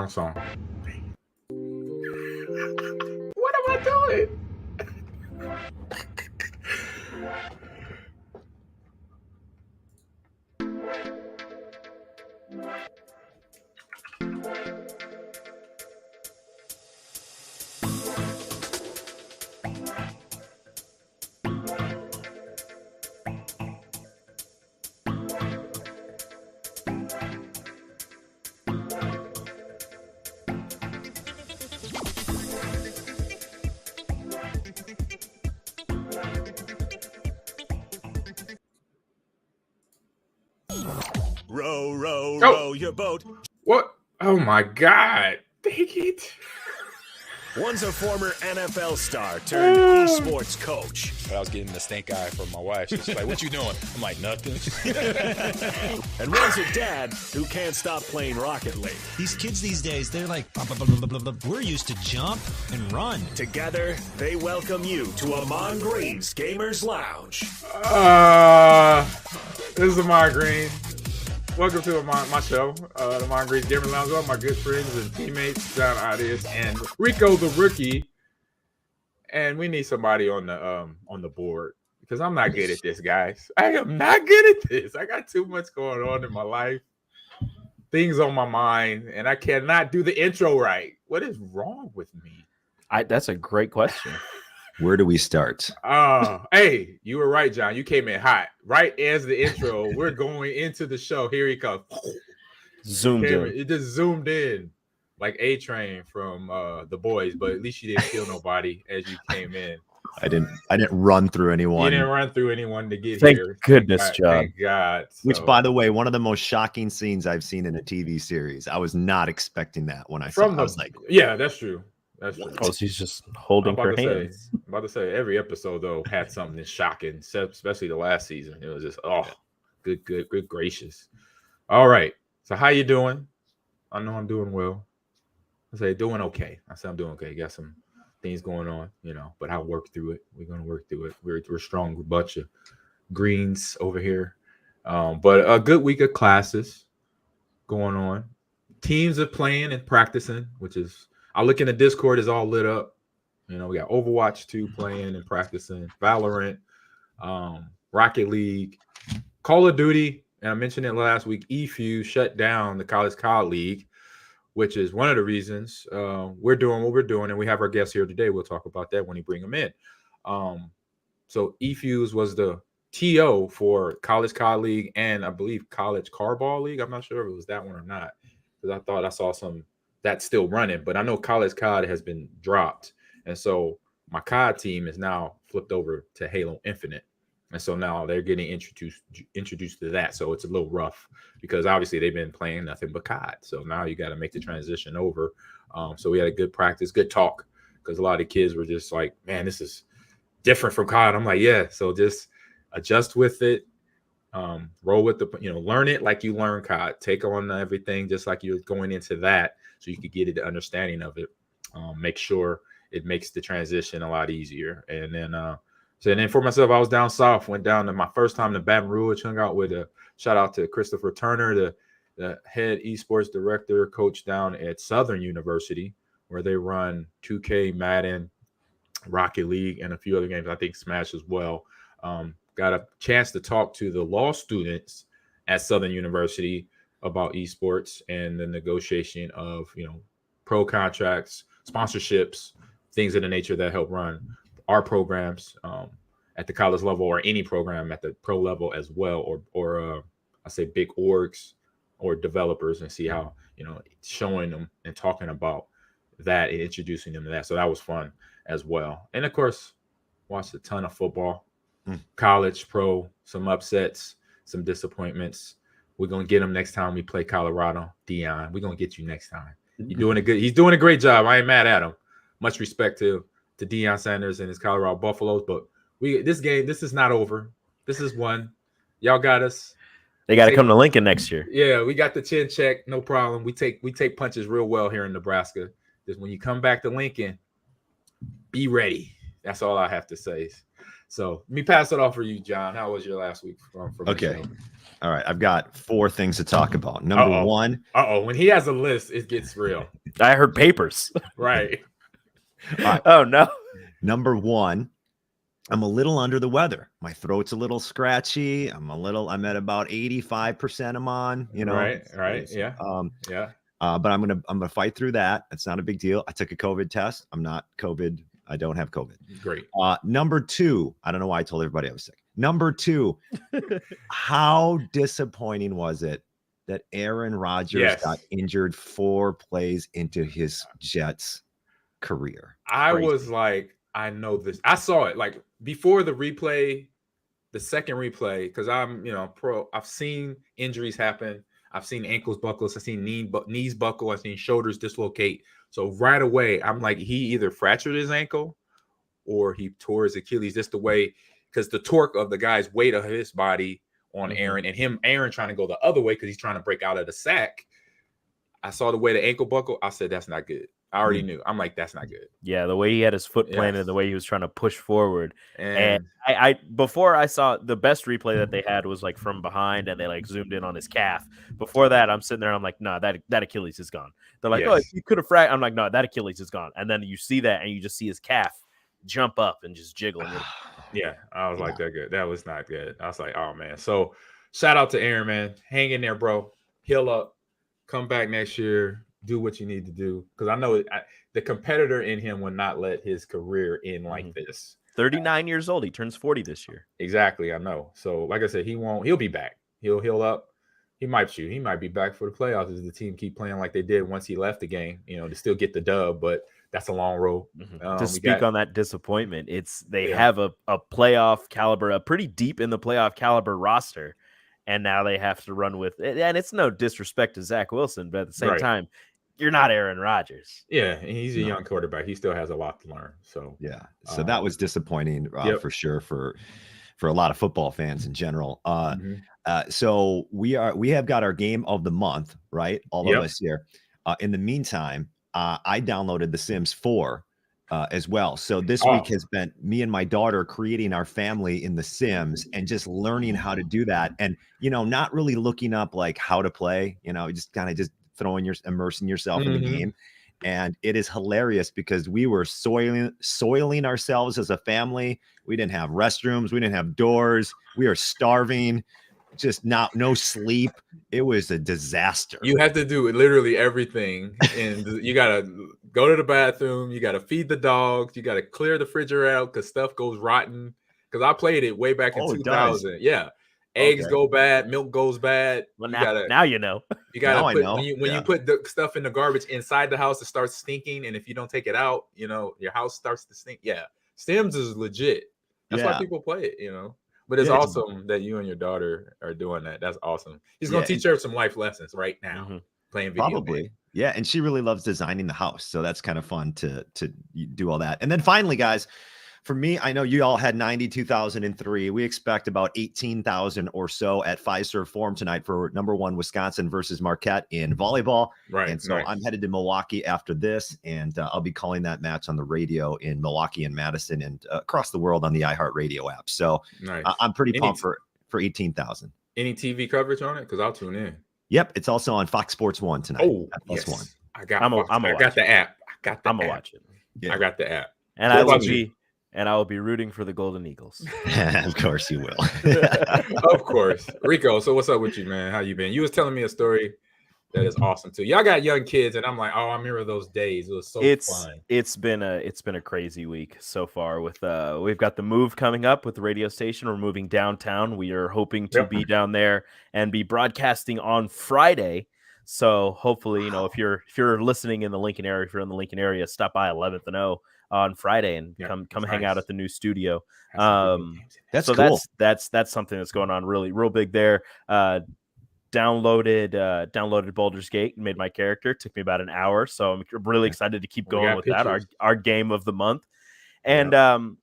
wrong song. What am I doing? Row your boat. What? Oh my God. Dang it. One's a former NFL star turned esports coach. But I was getting the stink eye from my wife. She's like, what you doing? I'm like, nothing. And one's a dad who can't stop playing Rocket League. These kids these days, they're like, blah, blah, blah, blah, blah, blah. We're used to jump and run. Together, they welcome you to Ahman Green's Gamers Lounge. This is Ahman Green. Welcome to my show, the Ahman Green Gamers Lounge. All my good friends and teammates, Jon Rico and Rico the Rookie. And we need somebody on the board because I'm not good at this, guys. I am not good at this. I got too much going on in my life, things on my mind, and I cannot do the intro right. What is wrong with me? That's a great question. Where do we start? Hey, you were right, John. You came in hot. Right as the intro, we're going into the show. Here he comes. Zoomed in. It just zoomed in like A-Train from The Boys, but at least you didn't kill nobody as you came in. I didn't run through anyone. You didn't run through anyone to get Thank here. goodness, John. Thank God. Which, by the way, one of the most shocking scenes I've seen in a TV series. I was not expecting that when I saw it. I was like, yeah, that's true. That's true. Oh, she's just holding her hands. I'm about to say every episode though had something that's shocking, especially the last season. It was just good gracious. All right. So how you doing? I know I'm doing well. I say doing okay. I say I'm doing okay. Got some things going on, but I'll work through it. We're gonna work through it. We're strong bunch of greens over here. But a good week of classes going on. Teams are playing and practicing, which is I look in the Discord, is all lit up. We got Overwatch 2 playing and practicing, Valorant, Rocket League, Call of Duty, and I mentioned it last week, eFuse shut down the College League, which is one of the reasons we're doing what we're doing, and we have our guest here today. We'll talk about that when you bring him in. So eFuse was the TO for College League and I believe College Carball League. I'm not sure if it was that one or not, because I thought I saw some that's still running, but I know College COD has been dropped. And so my COD team is now flipped over to Halo Infinite. And so now they're getting introduced to that. So it's a little rough because obviously they've been playing nothing but COD. So now you got to make the transition over. So we had a good practice, good talk, because a lot of the kids were just like, man, this is different from COD. I'm like, yeah. So just adjust with it. Roll with learn it like you learn COD. Take on everything just like you're going into that, so you could get the understanding of it. Make sure it makes the transition a lot easier. And then, for myself, I was down south. Went down to my first time to Baton Rouge. Hung out with a shout out to Christopher Turner, the head esports director, coach down at Southern University, where they run 2K, Madden, Rocket League, and a few other games. I think Smash as well. Got a chance to talk to the law students at Southern University about esports and the negotiation of, pro contracts, sponsorships, things of the nature that help run our programs at the college level, or any program at the pro level as well, or I say big orgs or developers, and see how, showing them and talking about that and introducing them to that. So that was fun as well. And of course, watched a ton of football. College, pro, some upsets, some disappointments. We're gonna get him next time we play Colorado. Dion, we're gonna get you next time. He's doing a great job. I ain't mad at him. Much respect to Deion Sanders and his Colorado Buffaloes, but this is not over. This is one. Y'all got us. They got to come to Lincoln next year. Yeah, we got the chin check, no problem. We take punches real well here in Nebraska. Just when you come back to Lincoln, be ready. That's all I have to say. So let me pass it off for you, John. How was your last week from Okay. All right. I've got 4 things to talk about. Number one. When he has a list, it gets real. I heard papers. Right. Right. Oh, no. Number one, I'm a little under the weather. My throat's a little scratchy. I'm at about 85% Ahman, you know. Right. Yeah. Yeah. But I'm gonna fight through that. It's not a big deal. I took a COVID test. I'm not COVID. I don't have COVID. Great. Number 2, I don't know why I told everybody I was sick. Number 2, how disappointing was it that Aaron Rodgers got injured 4 plays into his Jets career? I was like, I know this. I saw it like before the replay, the second replay, because I'm, pro. I've seen injuries happen. I've seen ankles buckle. I've seen knees buckle. I've seen shoulders dislocate. So right away, I'm like, he either fractured his ankle or he tore his Achilles. Just the way, because the torque of the guy's weight of his body on Aaron and Aaron trying to go the other way because he's trying to break out of the sack. I saw the way the ankle buckle. I said, that's not good. I already knew. I'm like, that's not good. Yeah, the way he had his foot planted, the way he was trying to push forward. And I before I saw the best replay that they had was like from behind and they like zoomed in on his calf. Before that, I'm sitting there, I'm like, no, that Achilles is gone. They're like, oh, you could have fractured. I'm like, no, that Achilles is gone. And then you see that and you just see his calf jump up and just jiggle. Yeah, I was like, that good. That was not good. I was like, oh man. So shout out to Aaron, man. Hang in there, bro. Heal up. Come back next year. Do what you need to do, because I know the competitor in him will not let his career end like this. 39 years old. He turns 40 this year. Exactly, I know. So, like I said, he'll be back. He'll heal up. He might shoot. He might be back for the playoffs if the team keep playing like they did once he left the game. To still get the dub, but that's a long road. To speak on that disappointment, they have a playoff caliber, a pretty deep in the playoff caliber roster, and now they have to run with it. And it's no disrespect to Zach Wilson, but at the same time, you're not Aaron Rodgers. Yeah, and he's a young quarterback. He still has a lot to learn. So so that was disappointing for sure for a lot of football fans in general. So we have got our game of the month, right? All of us here. In the meantime, I downloaded The Sims 4 as well. So this week has been me and my daughter creating our family in The Sims and just learning how to do that, and not really looking up like how to play. Just kind of immersing yourself in the game. And it is hilarious because we were soiling ourselves as a family. We didn't have restrooms. We didn't have doors. We are starving, just no sleep. It was a disaster. You have to do literally everything. And you got to go to the bathroom. You got to feed the dogs. You got to clear the refrigerator out because stuff goes rotten. Because I played it way back in 2000. Yeah. Eggs go bad, milk goes bad. Well, now you know. You gotta put when you put the stuff in the garbage inside the house, it starts stinking, and if you don't take it out, your house starts to stink. Yeah, Sims is legit. That's why people play it. But it's awesome that you and your daughter are doing that. That's awesome. He's gonna teach her some life lessons right now, playing video games. Yeah, and she really loves designing the house, so that's kind of fun to do all that. And then finally, guys. For me, I know you all had 92,003. We expect about 18,000 or so at Fiserv Forum tonight for number 1 Wisconsin versus Marquette in volleyball. Right. And so I'm headed to Milwaukee after this, and I'll be calling that match on the radio in Milwaukee and Madison and across the world on the iHeartRadio app. So I'm pretty pumped for 18,000. Any TV coverage on it? Because I'll tune in. Yep, it's also on Fox Sports 1 tonight. Oh, yes. +1. I got the app. I'm gonna watch it. Yeah. I got the app. And I will be rooting for the Golden Eagles. Of course you will. Of course. Rico, so what's up with you, man? How you been? You was telling me a story that is awesome too. Y'all got young kids, and I'm like, I remember those days. It was so fun. It's been a crazy week so far. With we've got the move coming up with the radio station. We're moving downtown. We are hoping to be down there and be broadcasting on Friday. So hopefully, if you're listening in the Lincoln area, if you're in the Lincoln area, stop by 11th and O on Friday and come hang out at the new studio. That's so cool. That's something that's going on real big there. Downloaded Baldur's Gate and made my character. It took me about an hour, so I'm really excited to keep going with that. Our game of the month, and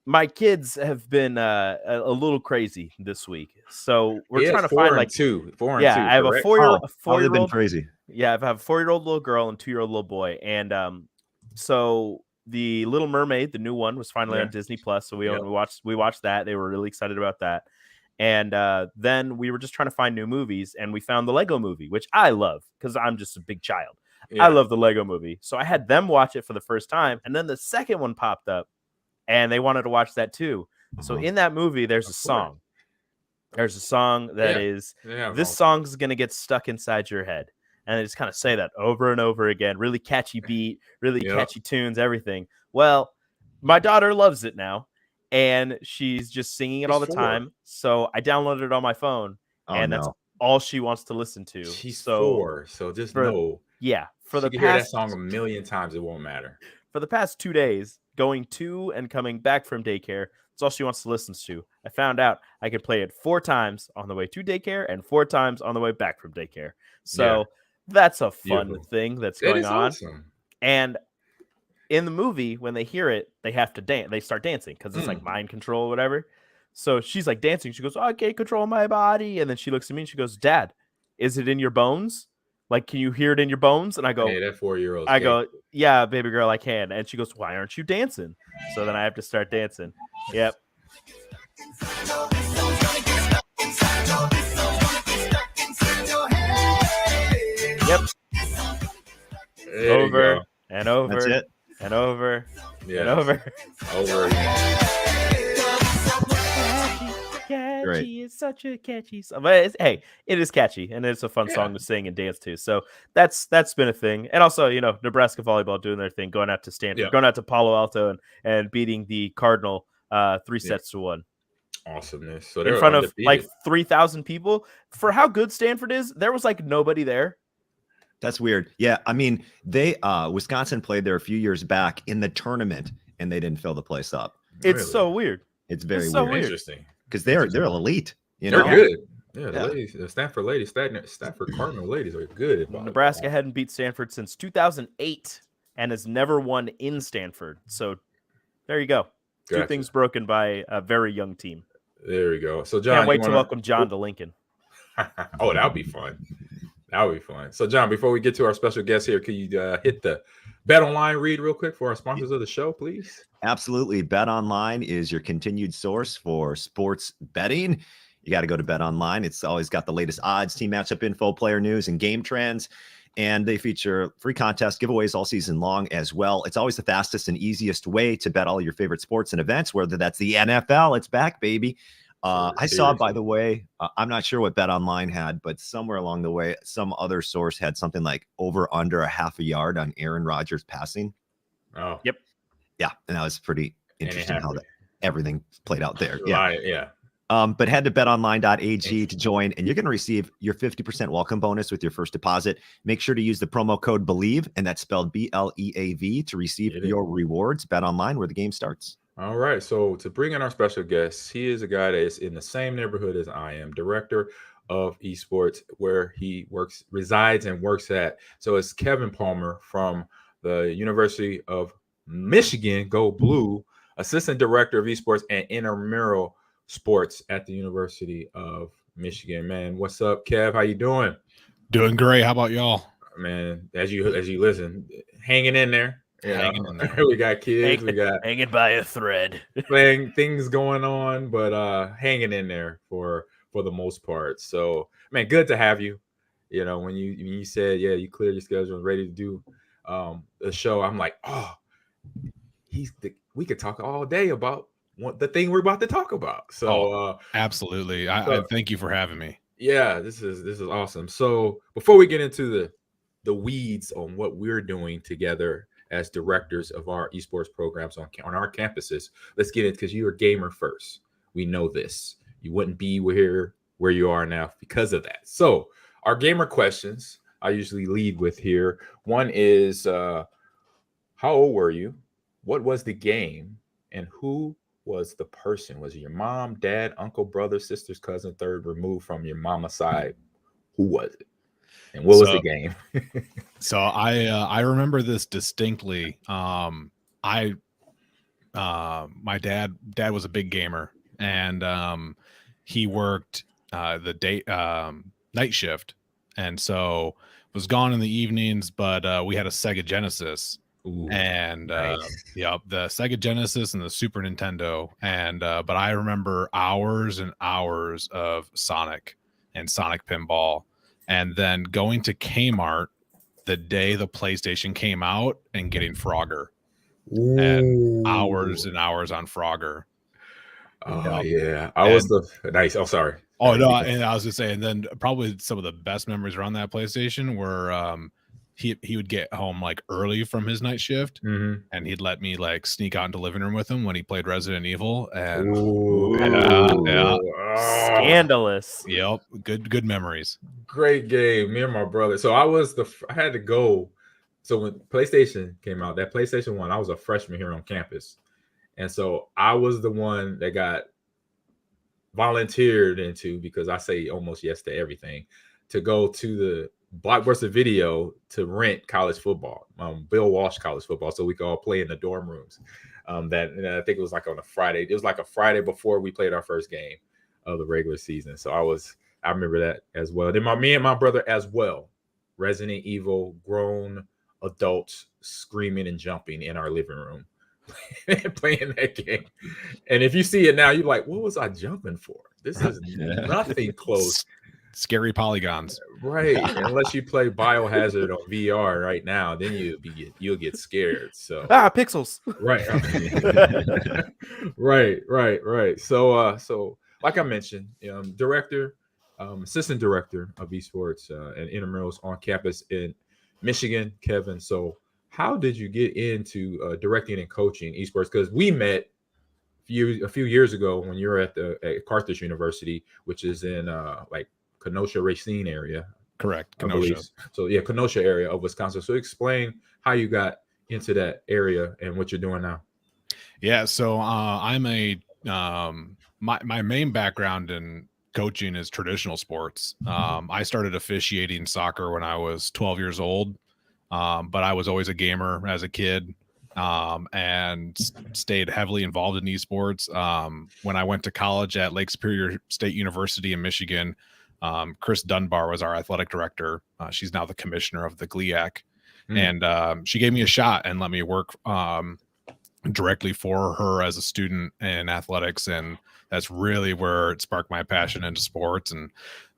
my kids have been a little crazy this week. So we're trying to find like 4 and 2. I have a 4-year-old. How they've been crazy. Yeah, I have a 4-year-old little girl and 2-year-old little boy, and so the Little Mermaid, the new one, was finally on Disney Plus, so we watched that. They were really excited about that. And then we were just trying to find new movies, and we found the Lego Movie, which I love because I'm just a big child. I love the Lego Movie, so I had them watch it for the first time, and then the second one popped up, and they wanted to watch that too. So in that movie, there's a song. There's a song that is this song's gonna get stuck inside your head, and they just kind of say that over and over again. Really catchy beat, really catchy tunes, everything. Well, my daughter loves it now, and she's just singing it all the time. So I downloaded it on my phone, and that's all she wants to listen to. She's 4, so just know. Yeah, for the past, hear that song a million times, it won't matter. For the past 2 days, going to and coming back from daycare, that's all she wants to listen to. I found out I could play it 4 times on the way to daycare and 4 times on the way back from daycare. So that's a fun thing that's going on. Awesome. And in the movie, when they hear it, they have to dance. They start dancing because it's like mind control or whatever. So she's like dancing. She goes, "I can't control my body." And then she looks at me and she goes, "Dad, is it in your bones? Like, can you hear it in your bones?" And I go, "Hey, that 4-year-old." I go, "Yeah, baby girl, I can." And she goes, "Why aren't you dancing?" So then I have to start dancing. Yep. Yep. Over and over. That's it. And over and over. Over again. Catchy. It's such a catchy song. But it is catchy, and it's a fun song to sing and dance to. So that's been a thing. And also, Nebraska volleyball doing their thing, going out to Stanford, going out to Palo Alto and beating the Cardinal 3 sets to 1. Awesomeness. So in front of like 3,000 people. For how good Stanford is, there was like nobody there. That's weird. Yeah, I mean, they Wisconsin played there a few years back in the tournament, and they didn't fill the place up. It's so weird. It's very weird. Interesting. Because they're elite. They're good. Yeah, the ladies, the Stanford ladies, Stanford Cardinal ladies are good. Nebraska hadn't beat Stanford since 2008 and has never won in Stanford. So there you go. Gotcha. 2 things broken by a very young team. There we go. So John, can't wait to welcome John to Lincoln. Oh, that'll be fun. That'll be fun. So John, before we get to our special guest here, could you hit the Bet Online read real quick for our sponsors of the show, please? Absolutely. Bet Online is your continued source for sports betting. You got to go to Bet Online. It's always got the latest odds, team matchup info, player news, and game trends. And they feature free contests, giveaways all season long as well. It's always the fastest and easiest way to bet all your favorite sports and events, whether that's the NFL. It's back, baby. I saw, by the way, I'm not sure what Bet Online had, but somewhere along the way, some other source had something like over under a half a yard on Aaron Rodgers passing. Oh, yep. Yeah. And that was pretty interesting how everything played out there. Yeah. But head to betonline.ag to join, and you're going to receive your 50% welcome bonus with your first deposit. Make sure to use the promo code BELIEVE, and that's spelled BLEAV, to receive your rewards. Bet Online, where the game starts. All right. So to bring in our special guest, he is a guy that is in the same neighborhood as I am, director of esports, where he resides and works at. So it's Kevin Palmer from the University of Michigan, Go Blue, assistant director of esports and intramural sports at the University of Michigan. Man, what's up, Kev? How you doing? Doing great. How about y'all? Man, as you listen, hanging in there. Hanging in there. We got kids. We got hanging by a thread. Playing things going on, but hanging in there for the most part. So, man, good to have you. When you said, you cleared your schedule and ready to do the show, I'm like, we could talk all day about the thing we're about to talk about. So absolutely. I thank you for having me. Yeah, this is awesome. So before we get into the weeds on what we're doing together as directors of our esports programs on our campuses, let's get it, because you're a gamer first. We know this. You wouldn't be where you are now because of that. So our gamer questions I usually lead with here. One is, how old were you? What was the game? And who was the person? Was it your mom, dad, uncle, brother, sisters, cousin, third removed from your mama's side? Who was it? And what was the game? So I remember this distinctly. My dad was a big gamer, and he worked the night shift, and so was gone in the evenings. But we had a Sega Genesis, Ooh, and nice. the Sega Genesis and the Super Nintendo. And but I remember hours and hours of Sonic and Sonic Pinball, and then going to Kmart the day the PlayStation came out and getting Frogger, and hours and hours on Frogger. Oh yeah, I was the nice. Oh, sorry. Oh no, and I was gonna say, and then probably some of the best memories around that PlayStation were he would get home like early from his night shift, and he'd let me like sneak out into the living room with him when he played Resident Evil, and scandalous. Yep, good memories. Great game. Me and my brother. So I had to go. So when PlayStation came out, that PlayStation 1, I was a freshman here on campus. And so I was the one that got volunteered into, because I say almost yes to everything, to go to the Blockbuster Video to rent college football, Bill Walsh college football, so we could all play in the dorm rooms. And I think it was like on a Friday. It was like a Friday before we played our first game of the regular season. So I remember that as well. Then me and my brother as well, Resident Evil, grown adults screaming and jumping in our living room, playing that game. And if you see it now, you're like, what was I jumping for? This is nothing close. Scary polygons. Right. Unless you play Biohazard on VR right now, then you'll get scared. So pixels. Right. Right. So like I mentioned, director, assistant director of esports and intramurals on campus in Michigan, Kevin. So how did you get into directing and coaching esports? Because we met a few years ago when you were at Carthage University, which is in like Kenosha, Racine area. Correct. Kenosha. So yeah, Kenosha area of Wisconsin. So explain how you got into that area and what you're doing now. Yeah. So I'm my main background in coaching is traditional sports. I started officiating soccer when I was 12 years old, but I was always a gamer as a kid, and stayed heavily involved in esports. When I went to college at Lake Superior State University in Michigan, Chris Dunbar was our athletic director. She's now the commissioner of the GLIAC, and she gave me a shot and let me work directly for her as a student in athletics, and that's really where it sparked my passion into sports. And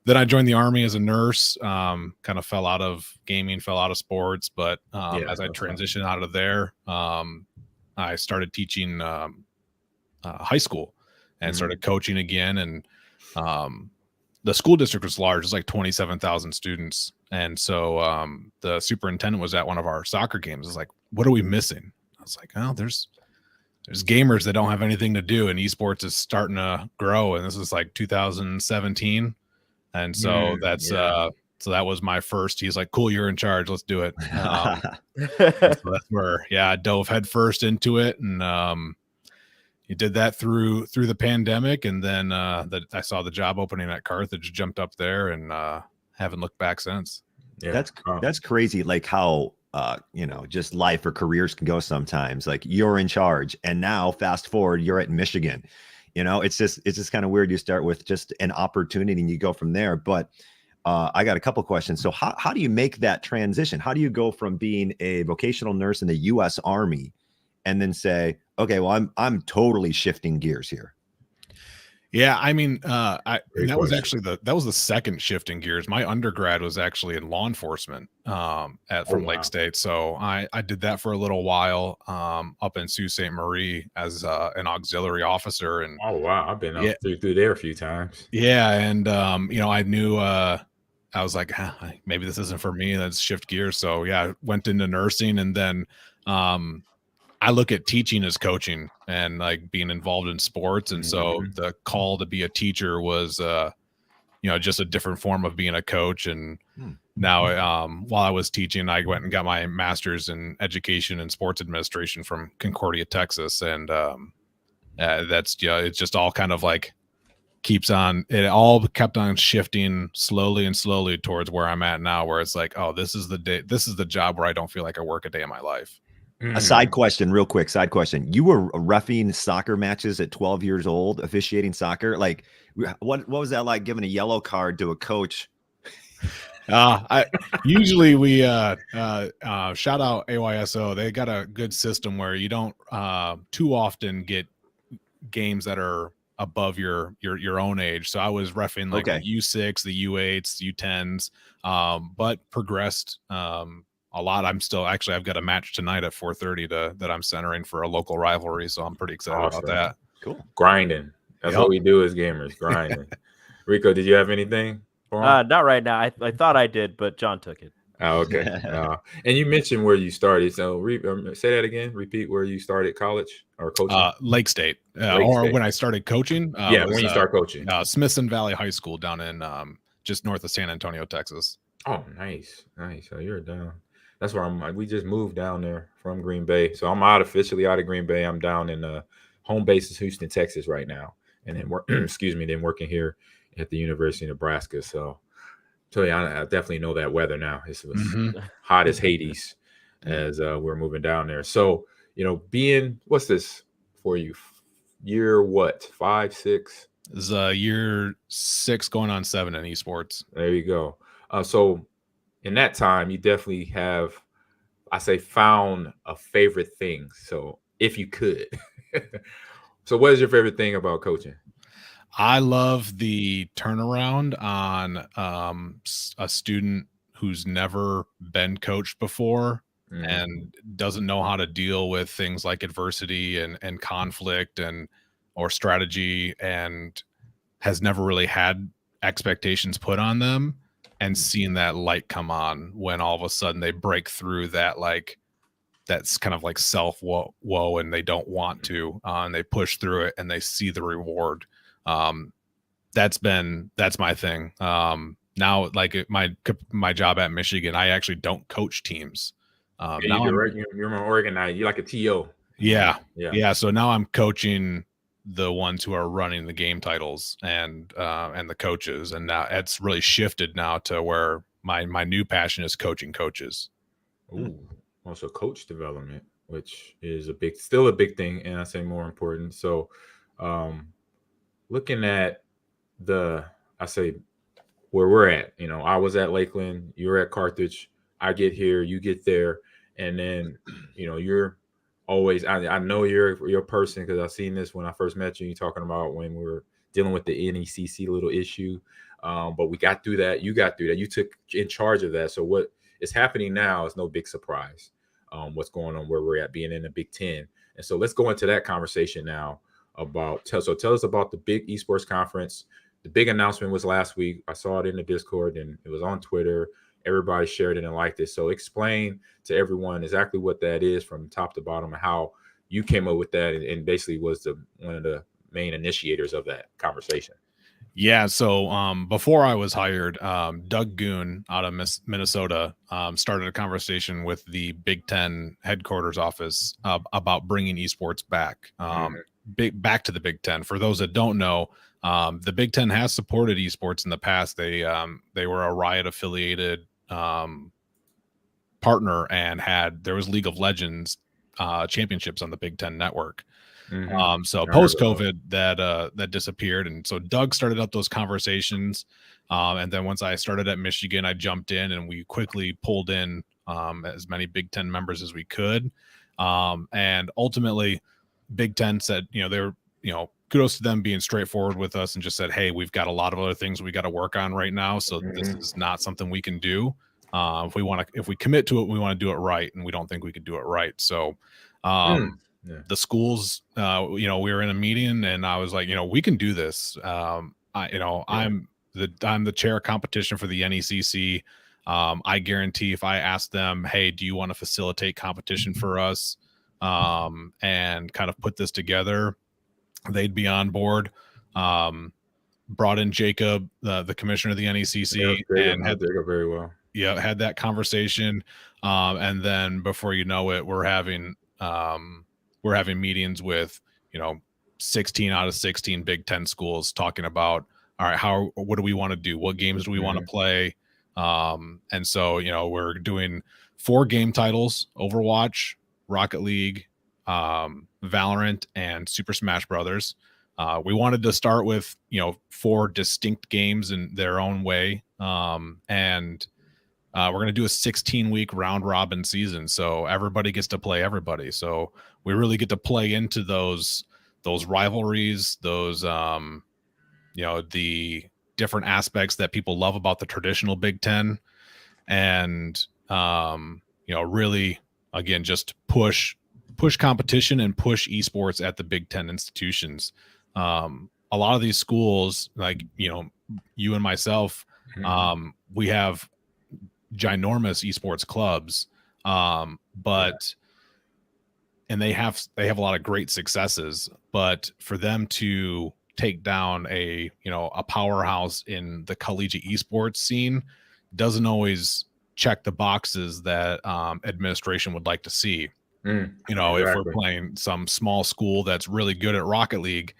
then I joined the Army as a nurse, kind of fell out of gaming, fell out of sports, but as I transitioned out of there, I started teaching high school and started coaching again. And the school district was large. It's like 27,000 students. And so the superintendent was at one of our soccer games. I was like, what are we missing? I was like, oh, there's gamers that don't have anything to do, and esports is starting to grow. And this is like 2017. And so so that was my first. He's like, cool, you're in charge. Let's do it. So that's where, I dove headfirst into it. And he did that through the pandemic. And then that I saw the job opening at Carthage, jumped up there, and haven't looked back since. Yeah. That's crazy. Like how, just life or careers can go sometimes. Like you're in charge, and now fast forward, you're at Michigan. It's just kind of weird. You start with just an opportunity and you go from there. But I got a couple questions. So how do you make that transition? How do you go from being a vocational nurse in the U.S. Army and then say, okay, well, I'm totally shifting gears here? Yeah, I mean, that was actually that was the second shift in gears. My undergrad was actually in law enforcement from Lake State, so I did that for a little while up in Sault Ste. Marie as an auxiliary officer. And I've been up through there a few times. Yeah, and I knew I was like, maybe this isn't for me. Let's shift gears. So I went into nursing, and then I look at teaching as coaching and like being involved in sports. And so the call to be a teacher was, just a different form of being a coach. And now while I was teaching, I went and got my master's in education and sports administration from Concordia, Texas. And that's, it's just all kind of like it all kept on shifting slowly towards where I'm at now, where it's like, oh, this is the job where I don't feel like I work a day in my life. A side question, real quick. Side question. You were reffing soccer matches at 12 years old, officiating soccer. Like, what was that like, giving a yellow card to a coach I usually we shout out AYSO. They got a good system where you don't too often get games that are above your own age. So I was reffing like the U6, the U8s, U10s, but progressed a lot. I've got a match tonight at 4:30 that I'm centering for a local rivalry, so I'm pretty excited about that. Cool. Grinding. That's what we do as gamers, grinding. Rico, did you have anything for him? Not right now. I thought I did, but John took it. Oh, okay. And you mentioned where you started. So say that again. Repeat where you started college or coaching. Lake State. State. When I started coaching. When you start coaching. Smithson Valley High School down in just north of San Antonio, Texas. Oh, nice. So you're down. That's where I'm. We just moved down there from Green Bay. So I'm officially out of Green Bay. I'm down in home base is Houston, Texas right now. And then then working here at the University of Nebraska. So yeah, I definitely know that weather now. It was hot as Hades as we're moving down there. So, what's this for you? Year what? 5, 6? This is year 6 going on 7 in esports. There you go. So in that time, you definitely have, I say, found a favorite thing. So if you could. So what is your favorite thing about coaching? I love the turnaround on a student who's never been coached before and doesn't know how to deal with things like adversity and conflict or strategy, and has never really had expectations put on them, and seeing that light come on when all of a sudden they break through that's kind of like self woe and they don't want to, and they push through it and they see the reward. That's my thing. Now, like my job at Michigan, I actually don't coach teams. You're more organized. You're like a TO. Yeah. So now I'm coaching the ones who are running the game titles and the coaches, and now it's really shifted now to where my new passion is coaching coaches. Ooh, also coach development, which is still a big thing, and I say more important. So, looking at where we're at, I was at Lakeland, you're at Carthage, I get here, you get there, and then, you're always, I know you're a person because I've seen this when I first met you talking about when we were dealing with the NECC little issue. But we got through that. You got through that. You took in charge of that. So what is happening now is no big surprise. What's going on where we're at being in the Big Ten. And so let's go into that conversation now tell us about the Big Esports Conference. The big announcement was last week. I saw it in the Discord and it was on Twitter. Everybody shared it and liked it. So explain to everyone exactly what that is from top to bottom and how you came up with that and basically was one of the main initiators of that conversation. Yeah. So before I was hired, Doug Goon out of Minnesota started a conversation with the Big Ten headquarters office about bringing esports back, back to the Big Ten. For those that don't know, the Big Ten has supported esports in the past. They were a Riot affiliated partner and there was League of Legends championships on the Big Ten network. So post COVID that disappeared. And so Doug started up those conversations. And then once I started at Michigan, I jumped in and we quickly pulled in as many Big Ten members as we could. And ultimately Big Ten said, they were, kudos to them being straightforward with us and just said, hey, we've got a lot of other things we got to work on right now. So this is not something we can do. If we commit to it, we want to do it right. And we don't think we can do it right. So, the schools, we were in a meeting and I was like, we can do this. I'm the chair of competition for the NECC. I guarantee if I ask them, hey, do you want to facilitate competition for us? And kind of put this together, they'd be on board. Brought in Jacob, the commissioner of the NECC, and had Jacob very well. Yeah, had that conversation. And then before you know it, we're having meetings with 16 out of 16 Big Ten schools talking about, all right, what do we want to do? What games do we want to play? And so we're doing 4 game titles: Overwatch, Rocket League, Valorant, and Super Smash Brothers. We wanted to start with 4 distinct games in their own way, and we're going to do a 16-week round robin season, so everybody gets to play everybody. So we really get to play into those rivalries, those the different aspects that people love about the traditional Big Ten, and really, again, just push competition and push esports at the Big Ten institutions. A lot of these schools, like you and myself, we have ginormous esports clubs, but and they have a lot of great successes, but for them to take down a powerhouse in the collegiate esports scene doesn't always check the boxes that administration would like to see. If we're playing some small school that's really good at Rocket League,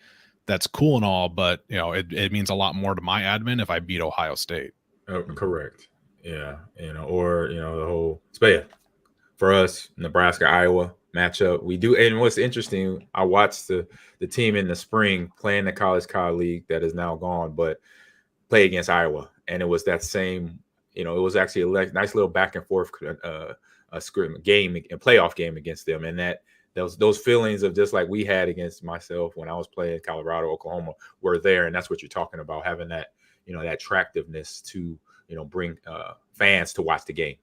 that's cool and all, but it means a lot more to my admin if I beat Ohio State. Oh, correct. Yeah. Or the whole for us, Nebraska, Iowa matchup. We do, and what's interesting, I watched the team in the spring playing the College League that is now gone, but play against Iowa, and it was that same. It was actually a nice little back and forth a scrimmage game, a playoff game against them, and that those feelings of just like we had against myself when I was playing Colorado, Oklahoma, were there, and that's what you're talking about, having that that attractiveness to bring fans to watch the game.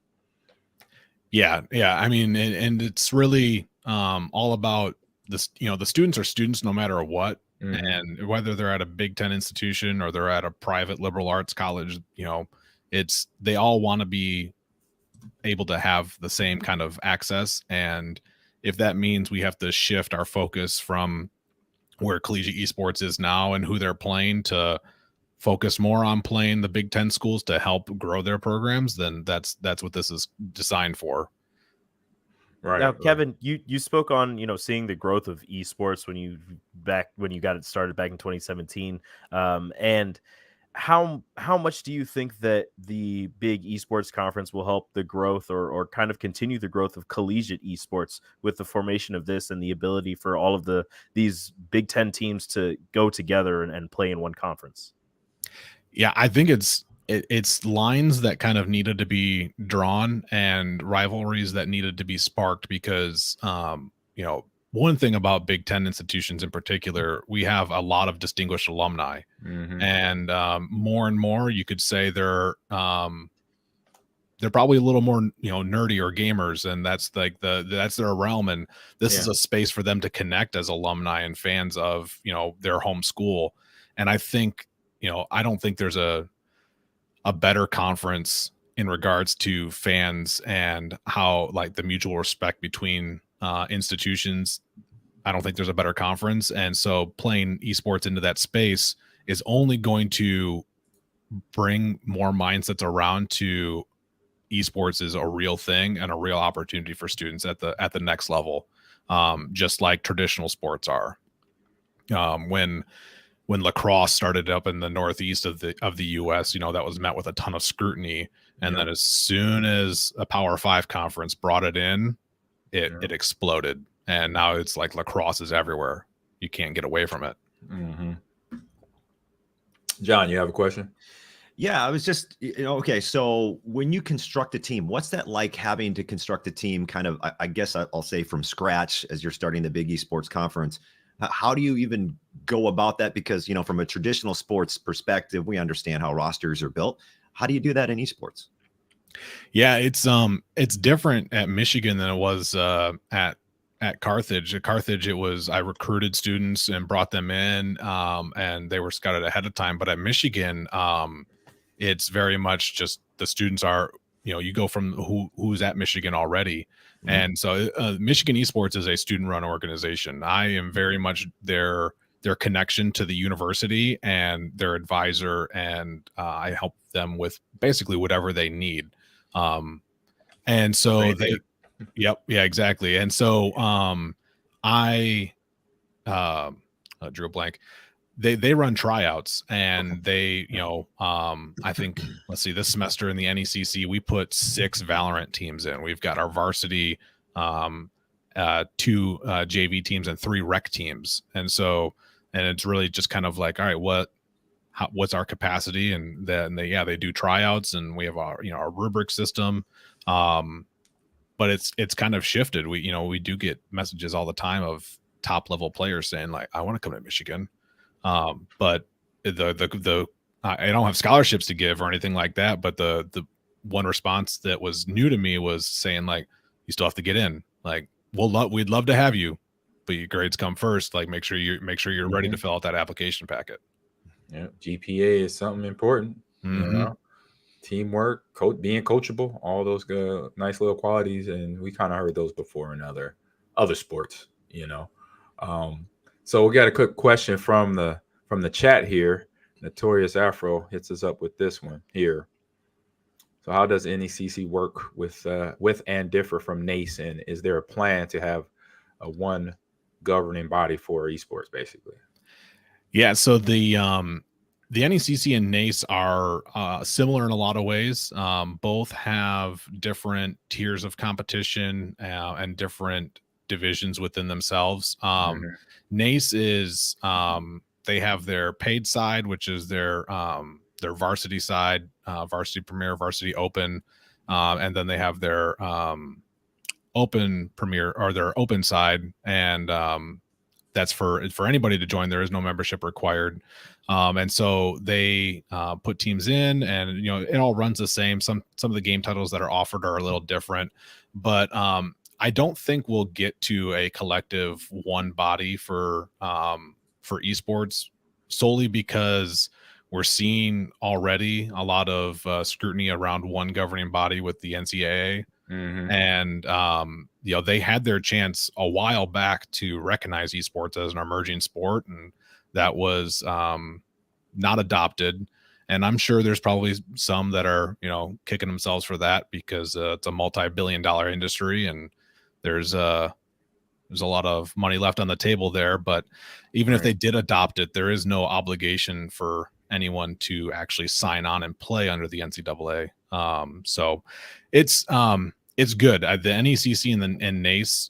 Yeah. I mean, and it's really all about this. The students are students no matter what, and whether they're at a Big Ten institution or they're at a private liberal arts college, they all want to be able to have the same kind of access. And if that means we have to shift our focus from where collegiate esports is now and who they're playing to focus more on playing the Big Ten schools to help grow their programs, then that's what this is designed for. Right. Now, Kevin, you spoke on seeing the growth of esports when you got it started back in 2017, and how much do you think that the Big Esports Conference will help the growth or kind of continue the growth of collegiate esports with the formation of this and the ability for all of these Big Ten teams to go together and play in one conference? Yeah, I think it's lines that kind of needed to be drawn and rivalries that needed to be sparked because, one thing about Big Ten institutions in particular, we have a lot of distinguished alumni, and more and more, you could say they're probably a little more, nerdy or gamers, and that's like that's their realm, and this is a space for them to connect as alumni and fans of their home school. And I think I don't think there's a better conference in regards to fans and how like the mutual respect between institutions. I don't think there's a better conference. And so playing esports into that space is only going to bring more mindsets around to esports is a real thing and a real opportunity for students at the next level. Just like traditional sports are. When lacrosse started up in the northeast of the U.S., that was met with a ton of scrutiny. And then as soon as a Power 5 conference brought it in, it exploded. And now it's like lacrosse is everywhere. You can't get away from it. John, you have a question? Yeah, I was just, okay. So when you construct a team, what's that like having to construct a team kind of, I guess I'll say from scratch as you're starting the Big Esports Conference? How do you even go about that? Because, from a traditional sports perspective, we understand how rosters are built. How do you do that in esports? Yeah, it's different at Michigan than it was at Carthage. At Carthage, I recruited students and brought them in, and they were scouted ahead of time. But at Michigan, it's very much just the students are, you go from who's at Michigan already. And so Michigan Esports is a student-run organization. I am very much their connection to the university and their advisor, and I help them with basically whatever they need. And so exactly. And so I drew a blank. They run tryouts, and they, I think, let's see, this semester in the NECC, we put 6 Valorant teams in. We've got our varsity, 2 JV teams, and 3 rec teams. And so, and it's really just kind of like, all right, what's our capacity, and then they do tryouts, and we have our our rubric system. But it's kind of shifted. We do get messages all the time of top level players saying like, I want to come to Michigan, but the I don't have scholarships to give or anything like that. But the one response that was new to me was saying like, you still have to get in. Like, we'd love to have you, but your grades come first. Like, make sure you're ready to fill out that application packet. Yeah, GPA is something important. Teamwork, being coachable, all those good, nice little qualities, and we kind of heard those before in other sports. So we got a quick question from the chat here. Notorious Afro hits us up with this one here. So how does NECC work with and differ from NACE, and is there a plan to have a one governing body for esports, basically? Yeah, so the NECC and NACE are similar in a lot of ways. Both have different tiers of competition and different divisions within themselves. NACE is they have their paid side, which is their varsity side, varsity premier, varsity open, and then they have their open premier, or their open side, and that's for anybody to join. There is no membership required. And so they put teams in, and it all runs the same. Some of the game titles that are offered are a little different, but I don't think we'll get to a collective one body for esports, solely because we're seeing already a lot of scrutiny around one governing body with the NCAA. And they had their chance a while back to recognize esports as an emerging sport, and that was not adopted. And I'm sure there's probably some that are kicking themselves for that, because it's a multi-billion-dollar industry, and there's a lot of money left on the table there. But even if they did adopt it, there is no obligation for anyone to actually sign on and play under the NCAA. So it's good. The NECC and NACE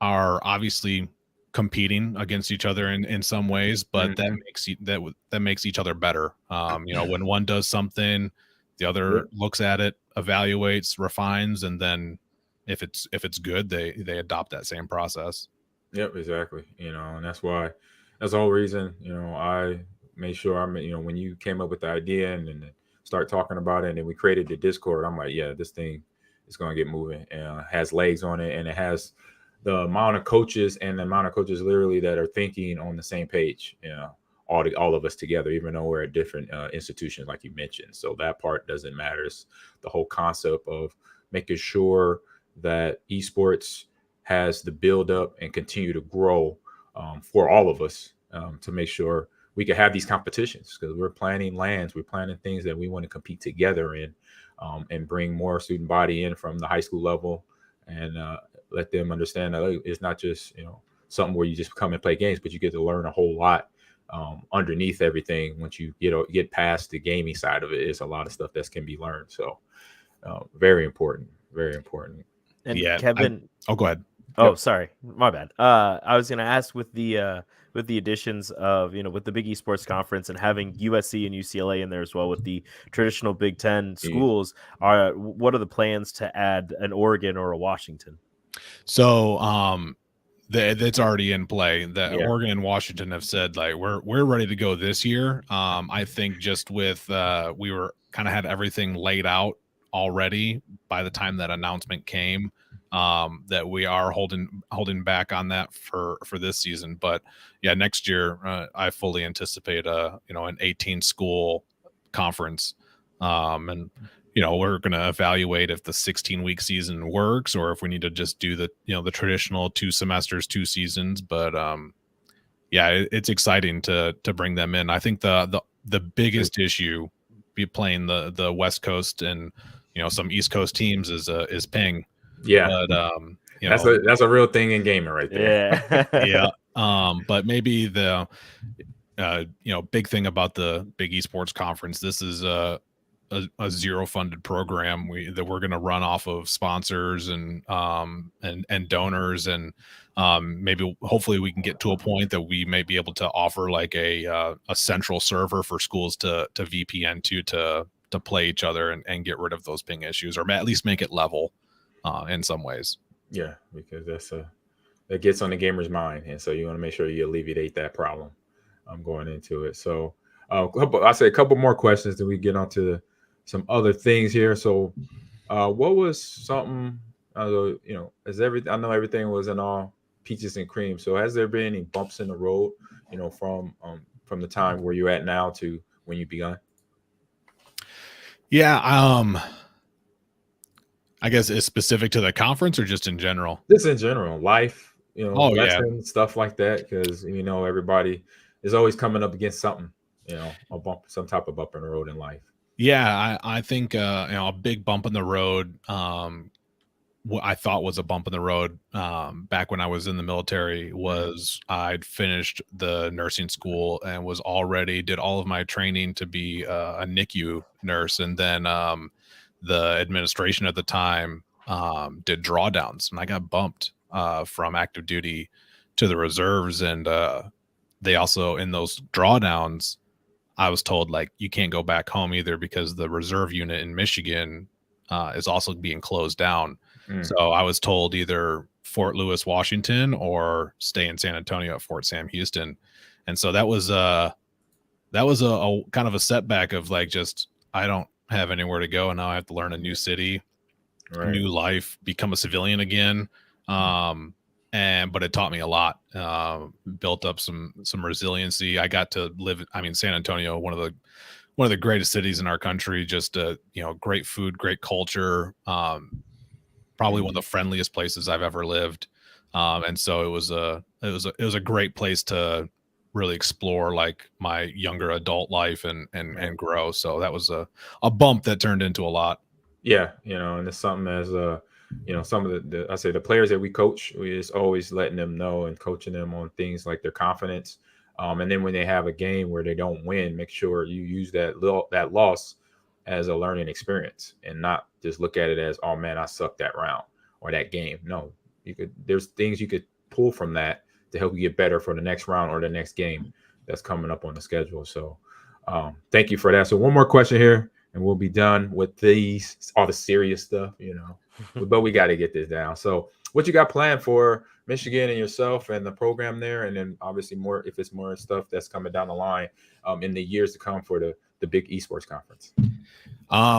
are obviously competing against each other in some ways, but that makes each other better. When one does something, the other looks at it, evaluates, refines, and then if it's good, they adopt that same process. Yep, exactly. And that's the whole reason, I made sure when you came up with the idea and then start talking about it, and we created the Discord, I'm like, yeah, this thing is going to get moving, and has legs on it, and it has the amount of coaches literally that are thinking on the same page, all of us together, even though we're at different institutions, like you mentioned. So that part doesn't matter. It's the whole concept of making sure that esports has the build up and continue to grow for all of us, to make sure we can have these competitions, because we're planning lands, we're planning things that we want to compete together in, and bring more student body in from the high school level, and let them understand that it's not just something where you just come and play games, but you get to learn a whole lot underneath everything. Once you get past the gaming side of it, it's a lot of stuff that can be learned. So very important. And Kevin, go ahead. Oh, sorry, my bad. I was going to ask, with the additions of with the Big Esports Conference and having USC and UCLA in there as well, with the traditional Big Ten schools, what are the plans to add an Oregon or a Washington? So it's already in play. Oregon and Washington have said like we're ready to go this year. I think just with we were kind of had everything laid out already by the time that announcement came, that we are holding back on that for this season. But yeah, next year I fully anticipate an 18 school conference, and we're going to evaluate if the 16-week season works, or if we need to just do the the traditional 2 semesters, 2 seasons. But it's exciting to bring them in. I think the biggest issue be playing the West Coast and some East Coast teams is ping. Yeah, but that's a real thing in gaming right there. Yeah. But maybe the big thing about the Big Esports Conference, this is a a zero funded program that we're going to run off of sponsors and donors, and maybe hopefully we can get to a point that we may be able to offer like a central server for schools to VPN to play each other and get rid of those ping issues, or at least make it level in some ways. Yeah, because that gets on the gamer's mind, and so you want to make sure you alleviate that problem. I'm going into it. So I say a couple more questions, then we get on to some other things here. So what was something, I know everything was in all peaches and cream. So has there been any bumps in the road, from the time where you're at now to when you begun? Yeah. I guess it's specific to the conference or just in general? Just in general, life, lessons, yeah, stuff like that. Because, everybody is always coming up against something, a bump, some type of bump in the road in life. Yeah, I think a big bump in the road. What I thought was a bump in the road back when I was in the military was I'd finished the nursing school and was already did all of my training to be a NICU nurse, and then the administration at the time did drawdowns, and I got bumped from active duty to the reserves, and they also, in those drawdowns, I was told like you can't go back home either because the reserve unit in Michigan is also being closed down. So I was told either Fort Lewis, Washington, or stay in San Antonio at Fort Sam Houston. And so that was a kind of a setback of like, just, I don't have anywhere to go. And now I have to learn a new city, a new life, become a civilian again. But it taught me a lot, built up some resiliency. I got to live, San Antonio, one of the greatest cities in our country, just, great food, great culture, probably one of the friendliest places I've ever lived. And so it was a great place to really explore like my younger adult life and grow. So that was a bump that turned into a lot. Yeah. And it's something as some of the players that we coach, we just always letting them know and coaching them on things like their confidence. And then when they have a game where they don't win, make sure you use that loss as a learning experience and not just look at it as, oh man, I sucked that round or that game. No, there's things you could pull from that to help you get better for the next round or the next game that's coming up on the schedule. So thank you for that. So one more question here and we'll be done with all the serious stuff, but we got to get this down. So what you got planned for Michigan and yourself and the program there? And then obviously more, if it's more stuff that's coming down the line in the years to come for the Big Esports Conference.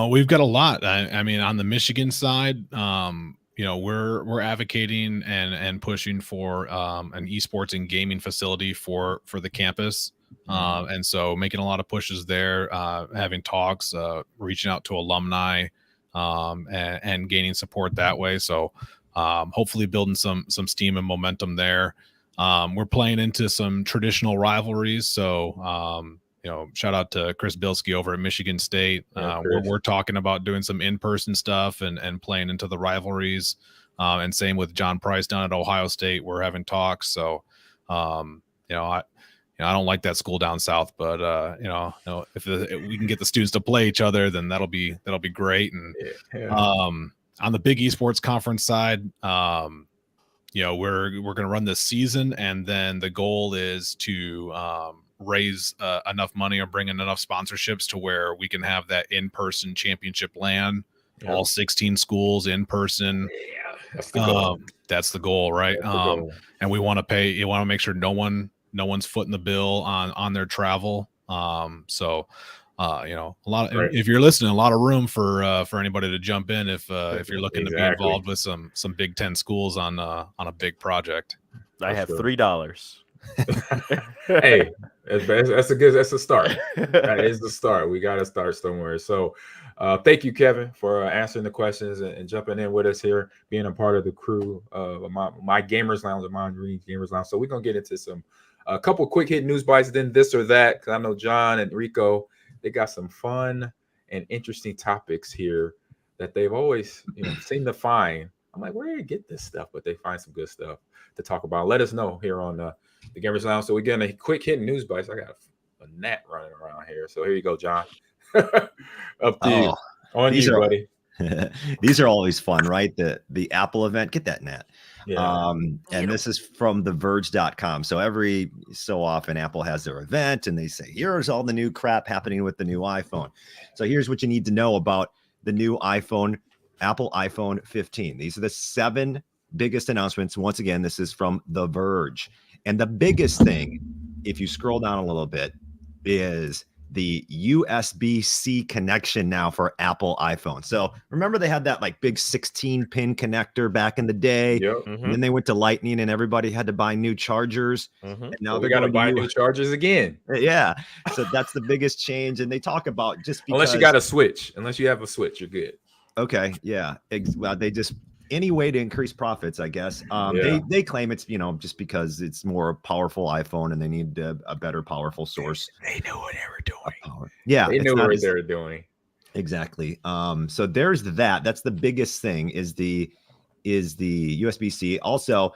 We've got a lot. On the Michigan side, we're advocating and pushing for an esports and gaming facility for the campus. And so making a lot of pushes there, having talks, reaching out to alumni, and gaining support that way. So hopefully building some steam and momentum there. We're playing into some traditional rivalries. So, shout out to Chris Bilski over at Michigan State. We're talking about doing some in-person stuff and playing into the rivalries. And same with John Price down at Ohio State. We're having talks. So, I don't like that school down south, but if we can get the students to play each other, then that'll be great. And on the Big Esports Conference side, we're going to run this season, and then the goal is to raise enough money or bring in enough sponsorships to where we can have that in-person championship LAN, all 16 schools in person. Yeah, that's the goal. That's the goal, right? And we want to you want to make sure no one's footing the bill on their travel. So a lot of, if you're listening, a lot of room for anybody to jump in if you're looking to be involved with some Big Ten schools on a big project. I have $3. Hey, that's a start. That is the start. We got to start somewhere. So thank you, Kevin, for answering the questions and jumping in with us here, being a part of the crew of my Gamers Lounge, Ahman Green's Gamers Lounge. So we're gonna get into a couple quick hit news bites, then this or that, because I know Jon and Rico, they got some fun and interesting topics here that they've always seem to find. I'm like, where do you get this stuff? But they find some good stuff to talk about. Let us know here on the Gamers Lounge. So we're getting a quick hit news bites. I got a gnat running around here. So here you go, Jon. Up to you. On you, buddy. These are always fun, right? The Apple event. Get that, Nat. Yeah. And this is from theverge.com. So every so often Apple has their event and they say, here's all the new crap happening with the new iPhone. So here's what you need to know about the new Apple iPhone 15. These are the 7 biggest announcements. Once again, this is from The Verge. And the biggest thing, if you scroll down a little bit, is the USB-C connection now for Apple iPhone. So remember they had that like big 16-pin connector back in the day. Yep. And then they went to Lightning and everybody had to buy new chargers. And now we got to buy new chargers again. Yeah. So that's the biggest change. And they talk about just because... Unless you got a Switch. Unless you have a Switch, you're good. Okay. Yeah. Well, they just... any way to increase profits, I guess. They claim it's, just because it's more powerful iPhone and they need a better powerful source. They know what they were doing. Yeah, they knew what they were doing. Exactly. So there's that. That's the biggest thing is the USB-C. Also,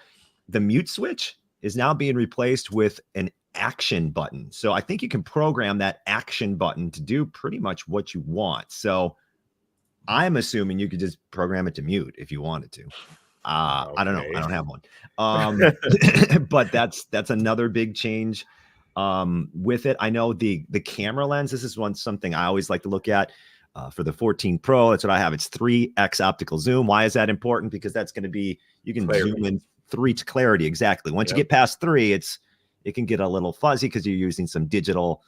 the mute switch is now being replaced with an action button. So I think you can program that action button to do pretty much what you want. So I'm assuming you could just program it to mute if you wanted to. I don't know. I don't have one. But that's another big change with it. I know the camera lens. This is something I always like to look at for the 14 Pro. That's what I have. It's 3x optical zoom. Why is that important? Because that's going to be, you can zoom in 3 to clarity. Exactly. Once you get past 3, it can get a little fuzzy because you're using some digital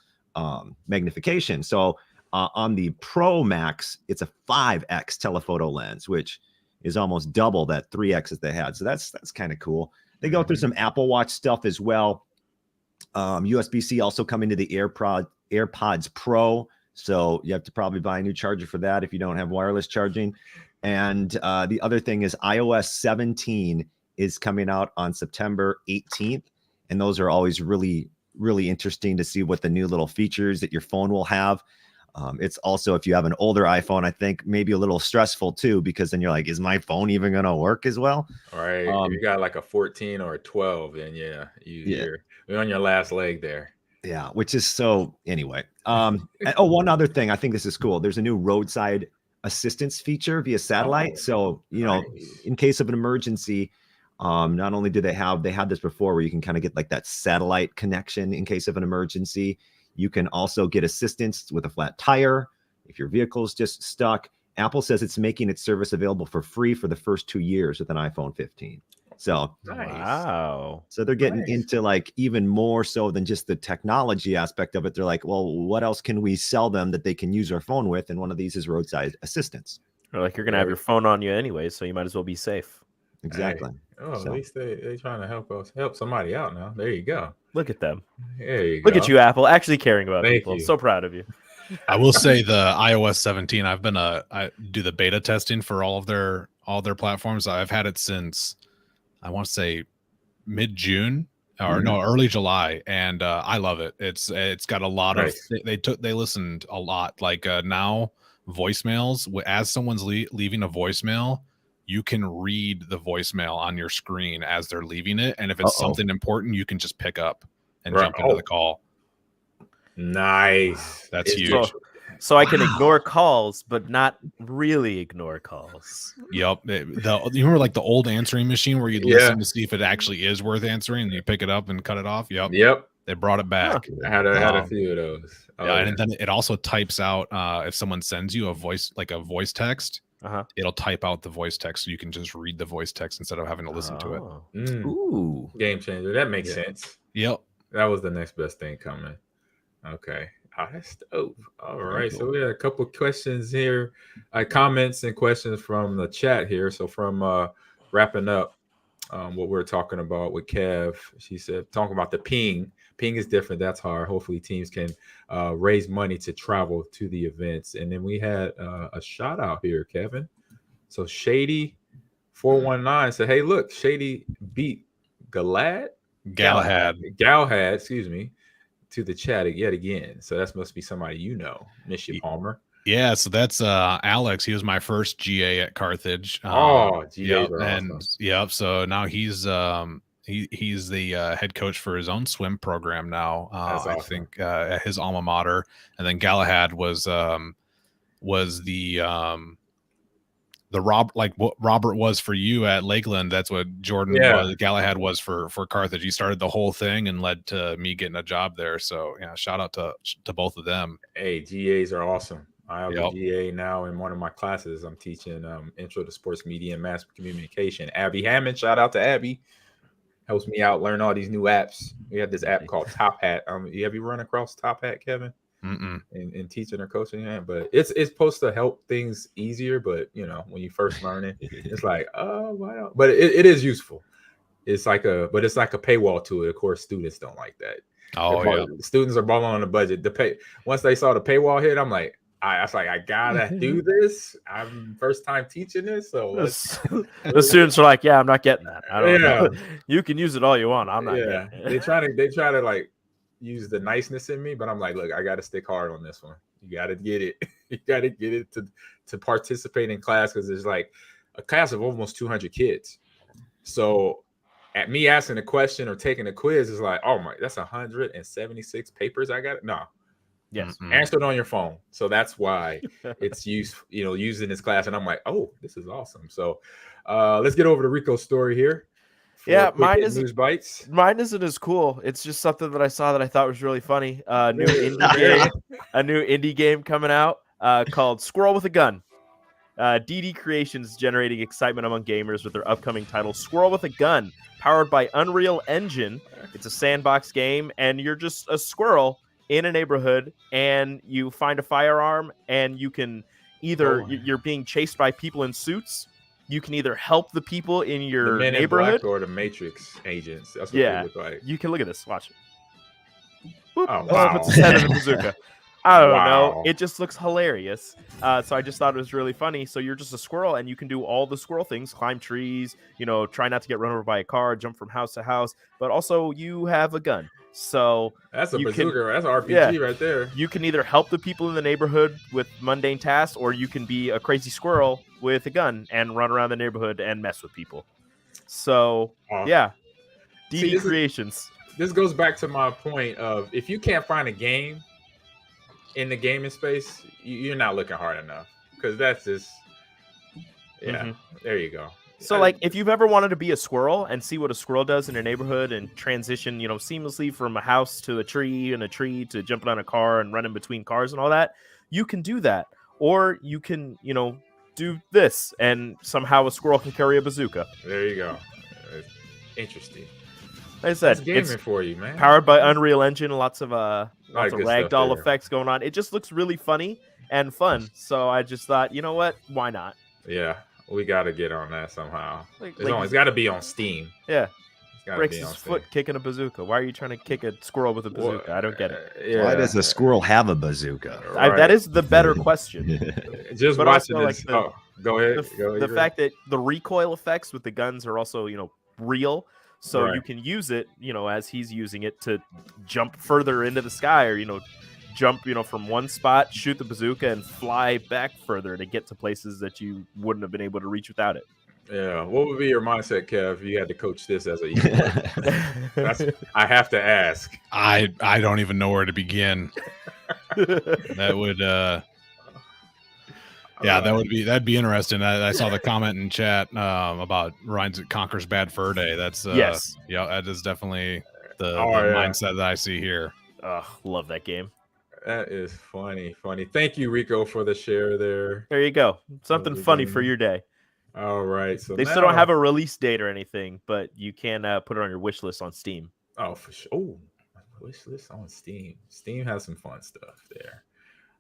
magnification. So on the Pro Max, it's a 5x telephoto lens, which is almost double that 3x that they had. So that's kind of cool. They go through some Apple Watch stuff as well. USB-C also coming to the AirPods Pro. So you have to probably buy a new charger for that if you don't have wireless charging. And the other thing is iOS 17 is coming out on September 18th. And those are always really, really interesting to see what the new little features that your phone will have. It's also, if you have an older iPhone, I think maybe a little stressful too, because then you're like, is my phone even going to work as well? All right. If you got like a 14 or a 12, then you're on your last leg there. Yeah. Which is so anyway. One other thing. I think this is cool. There's a new roadside assistance feature via satellite. So, in case of an emergency, not only do they had this before where you can kind of get like that satellite connection in case of an emergency. You can also get assistance with a flat tire if your vehicle's just stuck. Apple says it's making its service available for free for the first 2 years with an iPhone 15. So, wow. So they're getting into like even more so than just the technology aspect of it. They're like, well, what else can we sell them that they can use our phone with? And one of these is roadside assistance. Or like you're going to have your phone on you anyway, so you might as well be safe. Exactly. At least they trying to help somebody out now. There you go. Look at them. There you go. Look at you, Apple, actually caring about people. You. I'm so proud of you. I will say the iOS 17. I do the beta testing for all their platforms. I've had it since I want to say mid-June or early July, and I love it. It's got a lot of they listened a lot. Like now voicemails, as someone's leaving a voicemail, you can read the voicemail on your screen as they're leaving it. And if it's something important, you can just pick up and jump into the call. Nice. That's huge. So I can ignore calls, but not really ignore calls. Yep. You remember like the old answering machine where you'd listen to see if it actually is worth answering and you pick it up and cut it off? Yep. They brought it back. I had a few of those. And then it also types out if someone sends you a voice text. It'll type out the voice text so you can just read the voice text instead of having to listen to it. Ooh, game changer. That makes sense. Yep. That was the next best thing coming. Okay. That's dope. All right. So we had a couple of questions here, comments and questions from the chat here. So from wrapping up what we're talking about with Kev, she said, talking about the ping. Ping is different. That's hard. Hopefully teams can raise money to travel to the events. And then we had a shout out here, Kevin. So Shady 419 said, hey, look, Shady beat Galahad, excuse me, to the chat yet again. So that must be somebody Miss you, Palmer. Yeah, so that's Alex. He was my first GA at Carthage. GA, and awesome. So now he's He's the head coach for his own swim program now. Awesome. I think at his alma mater, and then Galahad was the what Robert was for you at Lakeland. That's what Jordan was. Galahad was for Carthage. He started the whole thing and led to me getting a job there. So yeah, shout out to both of them. Hey, GAs are awesome. I have a GA now in one of my classes. I'm teaching Intro to Sports Media and Mass Communication. Abby Hammond, shout out to Abby. Helps me out, learn all these new apps. We have this app called Top Hat. Have you run across Top Hat, Kevin? In teaching or coaching, but it's supposed to help things easier. But when you first learn it, it's like, oh wow. But it is useful. It's like a paywall to it. Of course, students don't like that. Students are balling on the budget. Once they saw the paywall hit, I'm like, I gotta do this. I'm first time teaching this, so the students are like, yeah, I'm not getting that. I don't know. You can use it all you want. I'm not getting it. They try to like use the niceness in me, but I'm like, look, I gotta stick hard on this one. You gotta get it. You gotta get it to participate in class, because there's like a class of almost 200 kids. So at me asking a question or taking a quiz is like, oh my, that's 176 papers I got. No. Yes. Answer it on your phone. So that's why it's used in this class. And I'm like, oh, this is awesome. So let's get over to Rico's story here. Yeah, mine isn't News Bytes. Mine isn't as cool. It's just something that I saw that I thought was really funny. A new indie game coming out called Squirrel with a Gun. DD Creations generating excitement among gamers with their upcoming title Squirrel with a Gun, powered by Unreal Engine. It's a sandbox game, and you're just a squirrel in a neighborhood, and you find a firearm, and you can either you're being chased by people in suits. You can either help the people in your neighborhood or the Matrix agents. That's what they look like. You can look at this. Watch it. Boop. Oh, wow. Puts his head in a bazooka. I don't know. It just looks hilarious. So I just thought it was really funny. So you're just a squirrel, and you can do all the squirrel things: climb trees, try not to get run over by a car, jump from house to house. But also, you have a gun. So that's a bazooka. That's an RPG right there. You can either help the people in the neighborhood with mundane tasks, or you can be a crazy squirrel with a gun and run around the neighborhood and mess with people. So DD Creations. This goes back to my point of, if you can't find a game in the gaming space, you're not looking hard enough, because that's just there you go. So like, if you've ever wanted to be a squirrel and see what a squirrel does in your neighborhood and transition seamlessly from a house to a tree and a tree to jumping on a car and running between cars and all that, you can do that. Or you can do this, and somehow a squirrel can carry a bazooka. There you go. Interesting. Like I said, it's for you, man. Powered by Unreal Engine, lots of ragdoll effects going on. It just looks really funny and fun. So I just thought, you know what? Why not? Yeah, we got to get on that somehow. It's got to be on Steam. Yeah. Breaks his foot kicking a bazooka. Why are you trying to kick a squirrel with a bazooka? I don't get it. Why does a squirrel have a bazooka? That is the better question. Just watching this. Go ahead. The fact that the recoil effects with the guns are also, real. So you can use it, as he's using it, to jump further into the sky, or, jump, from one spot, shoot the bazooka, and fly back further to get to places that you wouldn't have been able to reach without it. Yeah. What would be your mindset, Kev, if you had to coach this as a I have to ask. I don't even know where to begin. That would that'd be interesting. I saw the comment in chat about Ryan's Conquers Bad Fur Day. That's yes. Yeah, that is definitely the mindset that I see here. Love that game. That is funny. Thank you, Rico, for the share there. There you go. Something funny for your day. All right. So they still don't have a release date or anything, but you can put it on your wish list on Steam. Oh, for sure. Oh, wish list on Steam. Steam has some fun stuff there.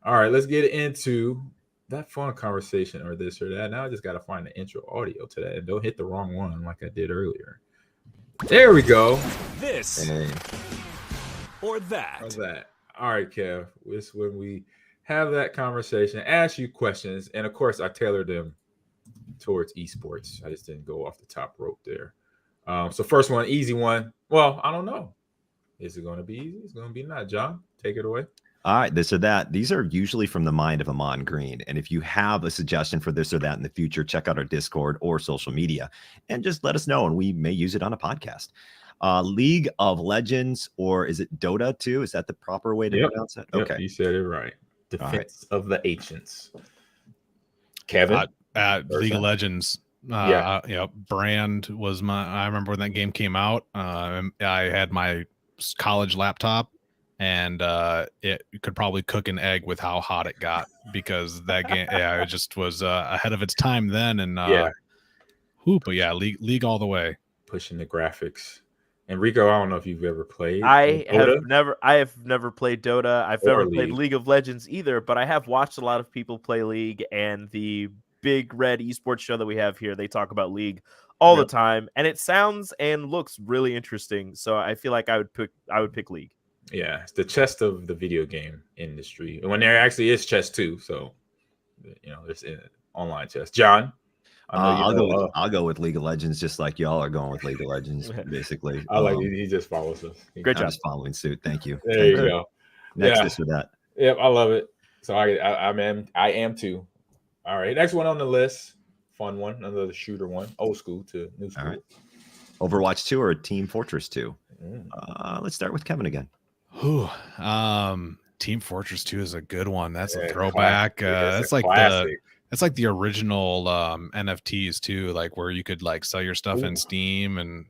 All right, let's get into that fun conversation or this or that. Now I just got to find the intro audio to that, and don't hit the wrong one like I did earlier. There we go. This or that. How's that? All right, Kev. It's when we have that conversation, ask you questions, and of course, I tailored them towards esports. I just didn't go off the top rope there. So first one, easy one. Well, I don't know. Is it going to be easy? It's going to be not. John, take it away. All right, this or that. These are usually from the mind of Ahman Green. And if you have a suggestion for this or that in the future, check out our Discord or social media and just let us know, and we may use it on a podcast. League of Legends, or is it Dota 2? Is that the proper way to pronounce it? Yep, Okay. you said it right. Defense of the Ancients. Kevin? League of Legends. Brand was I remember when that game came out. I had my college laptop, and it could probably cook an egg with how hot it got, because that game, it just was ahead of its time then. And but yeah, league all the way, pushing the graphics. And Rico, I don't know if you've ever played. I have never played Dota. I've never played League of Legends either, but I have watched a lot of people play League, and the Big Red Esports show that we have here, they talk about League all the time, and it sounds and looks really interesting. So I feel like I would pick League. Yeah, it's the chess of the video game industry. And when there actually is chess too, so there's online chess. John? I'll go with League of Legends, just like y'all are going with League of Legends, basically. I like he just follows us. Great job. Just following suit. Thank you. There you go. Next this or that. Yep, I love it. So I am too. All right, next one on the list. Fun one, another shooter one, old school to new school. All right. Overwatch 2 or Team Fortress 2? Let's start with Kevin again. Team Fortress 2 is a good one. That's a throwback. That's like the original NFTs too, like where you could like sell your stuff in Steam. And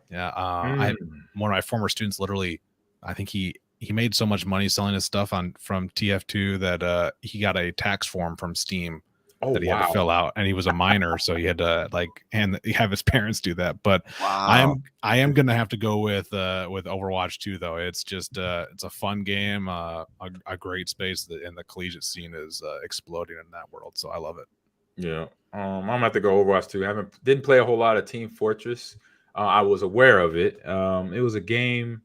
one of my former students, literally, I think he made so much money selling his stuff from TF2 that he got a tax form from Steam that he had to fill out, and he was a minor, so he had to have his parents do that. But I am gonna have to go with Overwatch 2 though. It's just it's a fun game, a great space, and the collegiate scene is exploding in that world, so I love it. Yeah, I'm gonna have to go Overwatch 2. Didn't play a whole lot of Team Fortress. I was aware of it. It was a game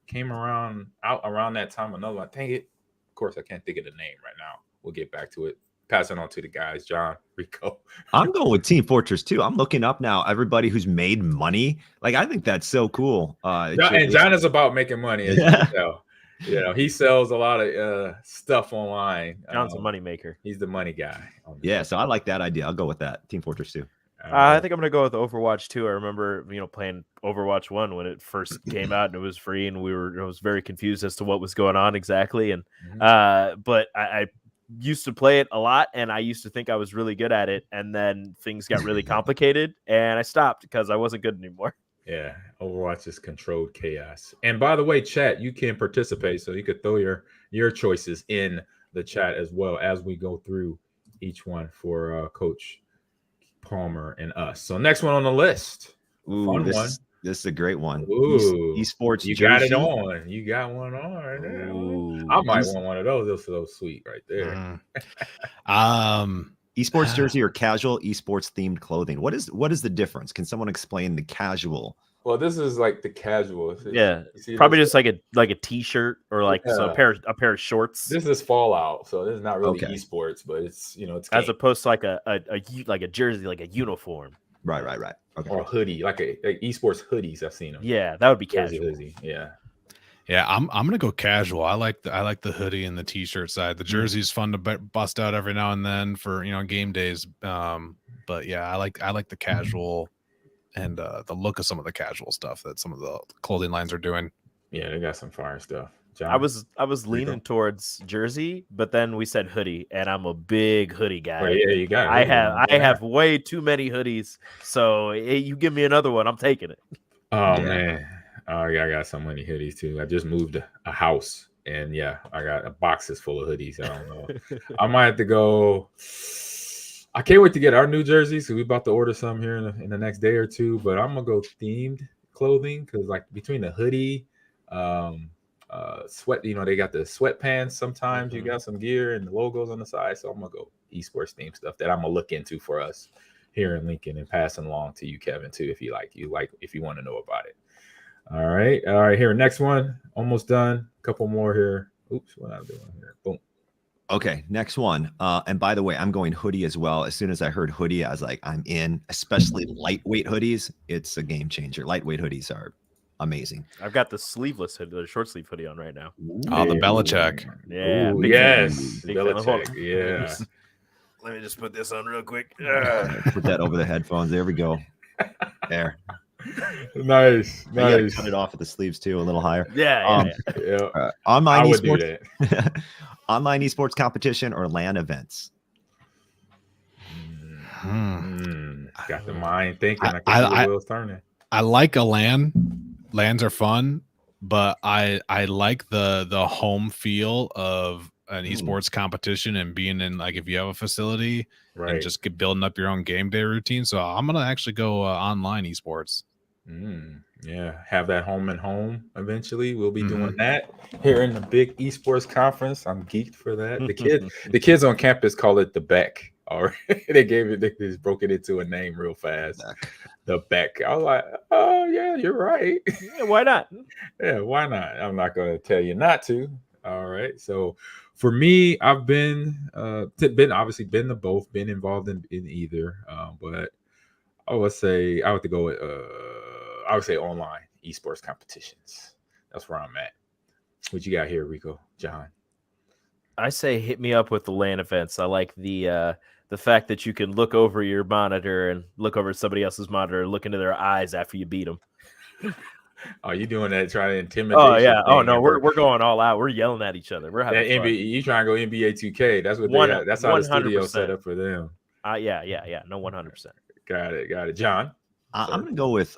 came out around that time. Another one. Dang it! Of course, I can't think of the name right now. We'll get back to it. Pass it on to the guys, Jon Rico. I'm going with Team Fortress 2. I'm looking up now everybody who's made money. Like, I think that's so cool. And Jon is about making money, as you can tell. He sells a lot of stuff online. Jon's a money maker. He's the money guy. So I like that idea. I'll go with that. Team Fortress 2. I think I'm gonna go with Overwatch 2. I remember, playing Overwatch 1 when it first came out and it was free, and I was very confused as to what was going on exactly. And but I used to play it a lot, and I used to think I was really good at it, and then things got really complicated, and I stopped because I wasn't good anymore. Yeah, Overwatch is controlled chaos. And by the way, chat, you can participate, so you could throw your choices in the chat as well as we go through each one for Coach Palmer and us. So next one on the list. Ooh, this is a great one. Ooh, esports. You got it on. You got one on right there. I might want one of those. Those are so sweet right there. Esports jersey or casual esports themed clothing. What is the difference? Can someone explain the casual? Well, this is like the casual. Probably just like a t-shirt or a pair of shorts. This is Fallout, so this is not really esports, but it's it's as opposed to like a jersey, like a uniform. Right. Okay. Or a hoodie, like esports hoodies. I've seen them. Yeah, that would be casual. Hoodie. Yeah. Yeah, I'm gonna go casual. I like the hoodie and the t-shirt side. The jersey's fun to bust out every now and then for game days. But yeah, I like the casual and the look of some of the casual stuff that some of the clothing lines are doing. Yeah, they got some fire stuff. Jon? I was leaning towards jersey, but then we said hoodie, and I'm a big hoodie guy. Oh, yeah, you got it. I have way too many hoodies, so you give me another one, I'm taking it. Oh man. Oh yeah, I got so many hoodies too. I just moved a house, and I got boxes full of hoodies. I don't know. I might have to go. I can't wait to get our new jerseys. So we're about to order some here in the next day or two. But I'm gonna go themed clothing because like between the hoodie, sweat. They got the sweatpants. Sometimes you got some gear and the logos on the side. So I'm gonna go esports themed stuff that I'm gonna look into for us here in Lincoln and passing along to you, Kevin, too, if you want to know about it. All right. Here, next one. Almost done. A couple more here. Oops, what I'm doing here. Boom. Okay, next one. And by the way, I'm going hoodie as well. As soon as I heard hoodie, I was like, I'm in. Especially lightweight hoodies. It's a game changer. Lightweight hoodies are amazing. I've got the sleeveless hoodie, the short sleeve hoodie on right now. Oh, the Belichick. Yeah. Ooh, yes. Belichick. Yeah. Let me just put this on real quick. Put that over the headphones. There we go. There. Nice. You gotta cut it off at the sleeves too, a little higher. Yeah. Online I would do esports, online esports competition or LAN events. Got the mind thinking. I can see the wheels turning. I like a LAN. LANs are fun, but I like the home feel of an esports competition and being in, like, if you have a facility and just building up your own game day routine. So I'm gonna actually go online esports. Yeah, have that home and home eventually. We'll be doing that here in the Big Esports Conference. I'm geeked for that. The kids on campus call it the Beck. All right, they just broke it into a name real fast. The Beck. I was like, oh yeah, you're right. Yeah, why not? Yeah, why not? I'm not going to tell you not to. All right. So for me, I've been obviously been to both, been involved in either. But I would say I would go with I would say online esports competitions. That's where I'm at. What you got here, Rico? John? I say hit me up with the LAN events. I like the fact that you can look over your monitor and look over somebody else's monitor and look into their eyes after you beat them. Oh, you doing that? Trying to intimidate? Oh yeah. Oh no, we're going all out. We're yelling at each other. We're having fun. You trying to go NBA 2K? That's what they have. That's how the studio set up for them. Yeah. No, 100%. Got it. John? I'm gonna go with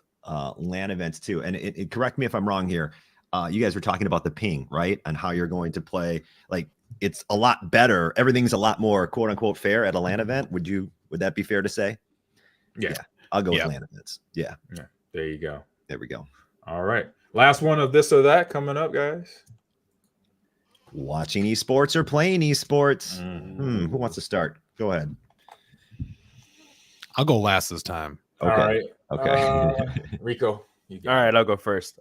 LAN events too. And it correct me if I'm wrong here. You guys were talking about the ping, right? And how you're going to play. Like, it's a lot better. Everything's a lot more quote unquote fair at a LAN event. Would that be fair to say? Yeah. I'll go with LAN events. Yeah. There you go. There we go. All right. Last one of this or that coming up, guys. Watching esports or playing esports? Who wants to start? Go ahead. I'll go last this time. Okay. All right. Okay. Rico. All right, I'll go first.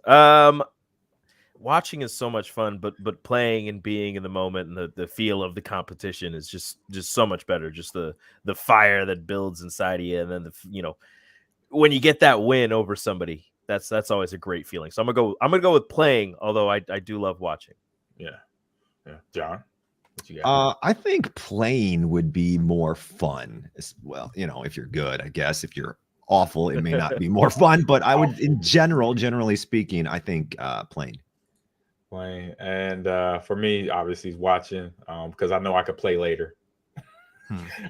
Watching is so much fun, but playing and being in the moment and the feel of the competition is just so much better. Just the fire that builds inside of you, and then when you get that win over somebody, that's always a great feeling. So I'm gonna go with playing, although I do love watching. Yeah. John, what you got? I think playing would be more fun. Well, if you're good, I guess. If you're awful, it may not be more fun. But I would, generally speaking, I think playing. And for me, obviously, watching because I know I could play later.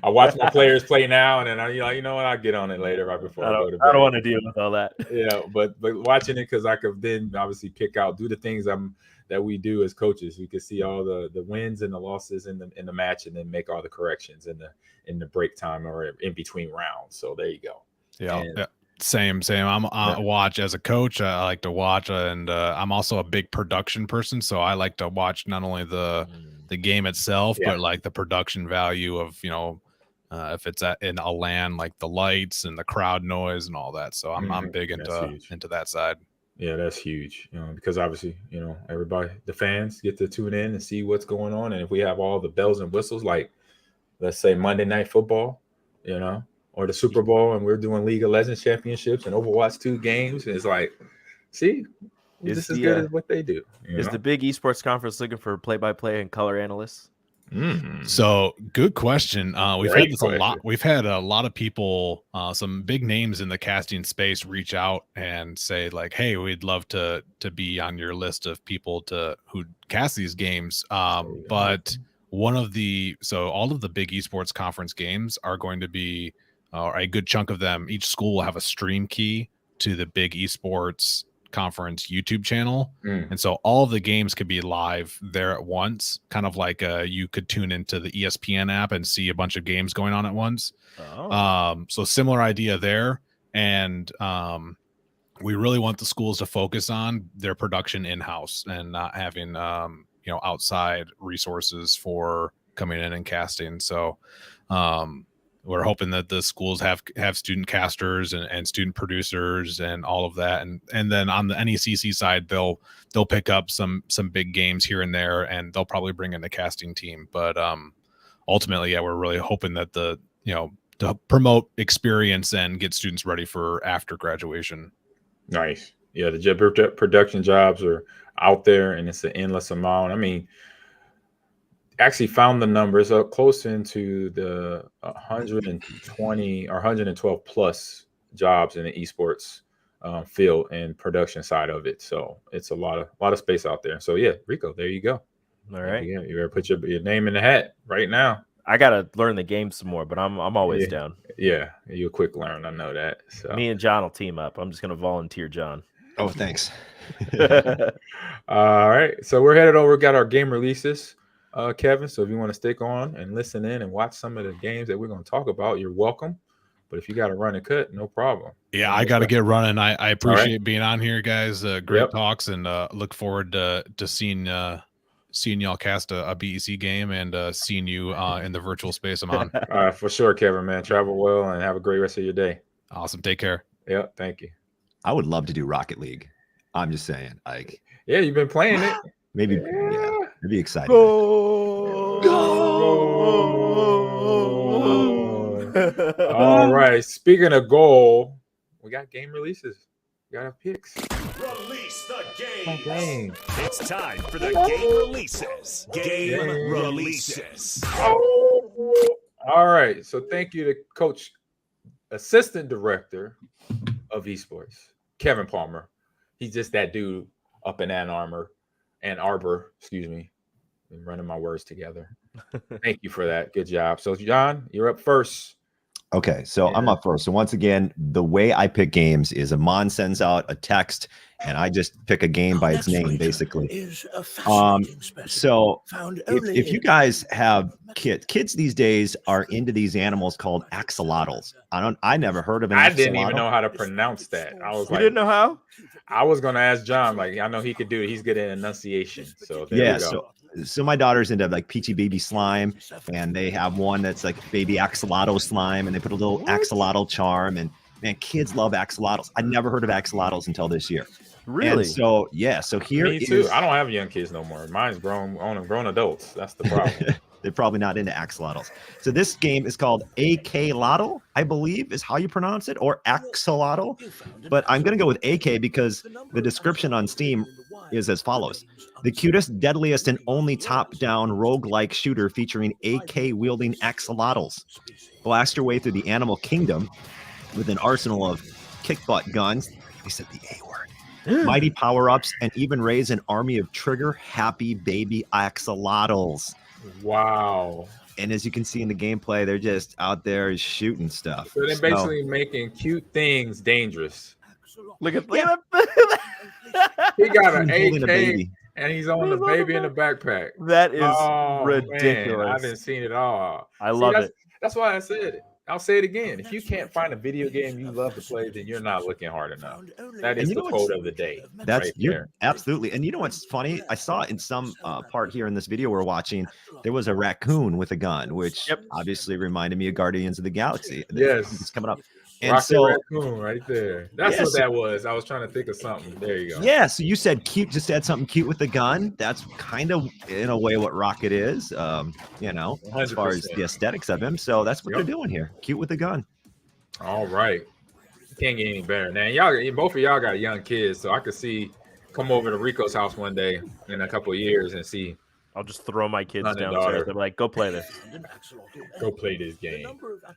I watch my players play now, and then you know what? I'll get on it later, right before I go to bed. I don't want to deal with all that. Yeah, but watching it, because I could then obviously pick out, do the things that we do as coaches. You can see all the wins and the losses in the match, and then make all the corrections in the break time or in between rounds. So there you go. Yeah. Same. I watch as a coach. I like to watch, and I'm also a big production person. So I like to watch not only the game itself, but like the production value of, if it's in a LAN, like the lights and the crowd noise and all that. So I'm big into that side. Yeah, that's huge. Because obviously, everybody, the fans get to tune in and see what's going on. And if we have all the bells and whistles, like let's say Monday Night Football, or the Super Bowl, and we're doing League of Legends championships and Overwatch 2 games, and it's like, see, this is good as what they do. Is the Big Esports Conference looking for play-by-play and color analysts? So good question. We've had this a lot. We've had a lot of people, some big names in the casting space, reach out and say like, "Hey, we'd love to be on your list of people who cast these games." But all of the Big Esports Conference games are going to be, a good chunk of them, each school will have a stream key to the Big Esports Conference YouTube channel. And so all of the games could be live there at once, kind of like you could tune into the ESPN app and see a bunch of games going on at once. So similar idea there. And we really want the schools to focus on their production in-house and not having outside resources for coming in and casting. So we're hoping that the schools have student casters and student producers and all of that, and then on the NECC side, they'll pick up some big games here and there, and they'll probably bring in the casting team. But ultimately, we're really hoping that to promote experience and get students ready for after graduation. Nice. Yeah, the production jobs are out there, and it's an endless amount. I mean, actually found the numbers up close into the 120 or 112 plus jobs in the esports field and production side of it. So it's a lot of space out there. So yeah, Rico, there you go. All right. You better put your name in the hat right now. I gotta learn the game some more, but I'm always down. Yeah, you're a quick learn. I know that. So me and John will team up. I'm just gonna volunteer John. Oh, thanks. All right. So we're headed over. We got our game releases, Kevin. So if you want to stick on and listen in and watch some of the games that we're going to talk about, you're welcome. But if you got to run and cut, no problem. Yeah, I got to get running. I appreciate being on here, guys. Great talks, and look forward to seeing y'all cast a BEC game and seeing you in the virtual space I'm on. All right, for sure, Kevin, man. Travel well and have a great rest of your day. Awesome. Take care. Yeah, thank you. I would love to do Rocket League. I'm just saying, like, yeah, you've been playing it. Maybe, yeah, it'd be exciting. Go! All right. Speaking of goal, we got game releases. We got our picks. Release the game. Game. It's time for the game releases. Game releases. All right. So thank you to Coach, Assistant Director of Esports, Kevin Palmer. He's just that dude up in Ann Arbor, excuse me. I'm running my words together. Thank you for that. Good job. So, John, you're up first. Okay, so I'm up first. So once again, the way I pick games is Ahman sends out a text, and I just pick a game by its name, basically. So if you guys have kids these days are into these animals called axolotls. I never heard of an I axolotl. didn't even know how to pronounce that. I was like, you didn't know how? I was going to ask John, like, I know he could do it. He's good at enunciation. So there we go. So my daughter's into like peachy baby slime, and they have one that's like baby axolotl slime, and they put a little axolotl charm, and man, kids love axolotls. I never heard of axolotls until this year. Really? And so yeah, so here Me too. I don't have young kids no more. Mine's grown adults. That's the problem. They're probably not into axolotls. So this game is called AGGL, I believe is how you pronounce it, or axolotl. But I'm going to go with AK because the description on Steam is as follows. The cutest, deadliest, and only top-down roguelike shooter featuring AK-wielding axolotls. Blast your way through the animal kingdom with an arsenal of kick-butt guns. They said the A word. Mighty power-ups, and even raise an army of trigger-happy baby axolotls. Wow. And as you can see in the gameplay, they're just out there shooting stuff. So they're basically making cute things dangerous. Look at He got an AK and he's on the baby in the backpack. That is ridiculous. Man, I didn't see it all. I love it. That's why I said it. I'll say it again. If you can't find a video game you love to play, then you're not looking hard enough. That is the quote of the day. That's right absolutely. And you know what's funny? I saw in some part here in this video we're watching, there was a raccoon with a gun, which obviously reminded me of Guardians of the Galaxy. Yes, it's coming up. And Rocket so raccoon right there. That's what that was. I was trying to think of something. There you go. Yeah. So you said cute, just said something cute with the gun. That's kind of in a way what Rocket is, you know, 100%. As far as the aesthetics of him. So that's what they're doing here. Cute with the gun. All right. Can't get any better. Now, both of y'all got young kids, so I could come over to Rico's house one day in a couple of years and see. I'll just throw my kids downstairs. They're like, go play this. Go play this game.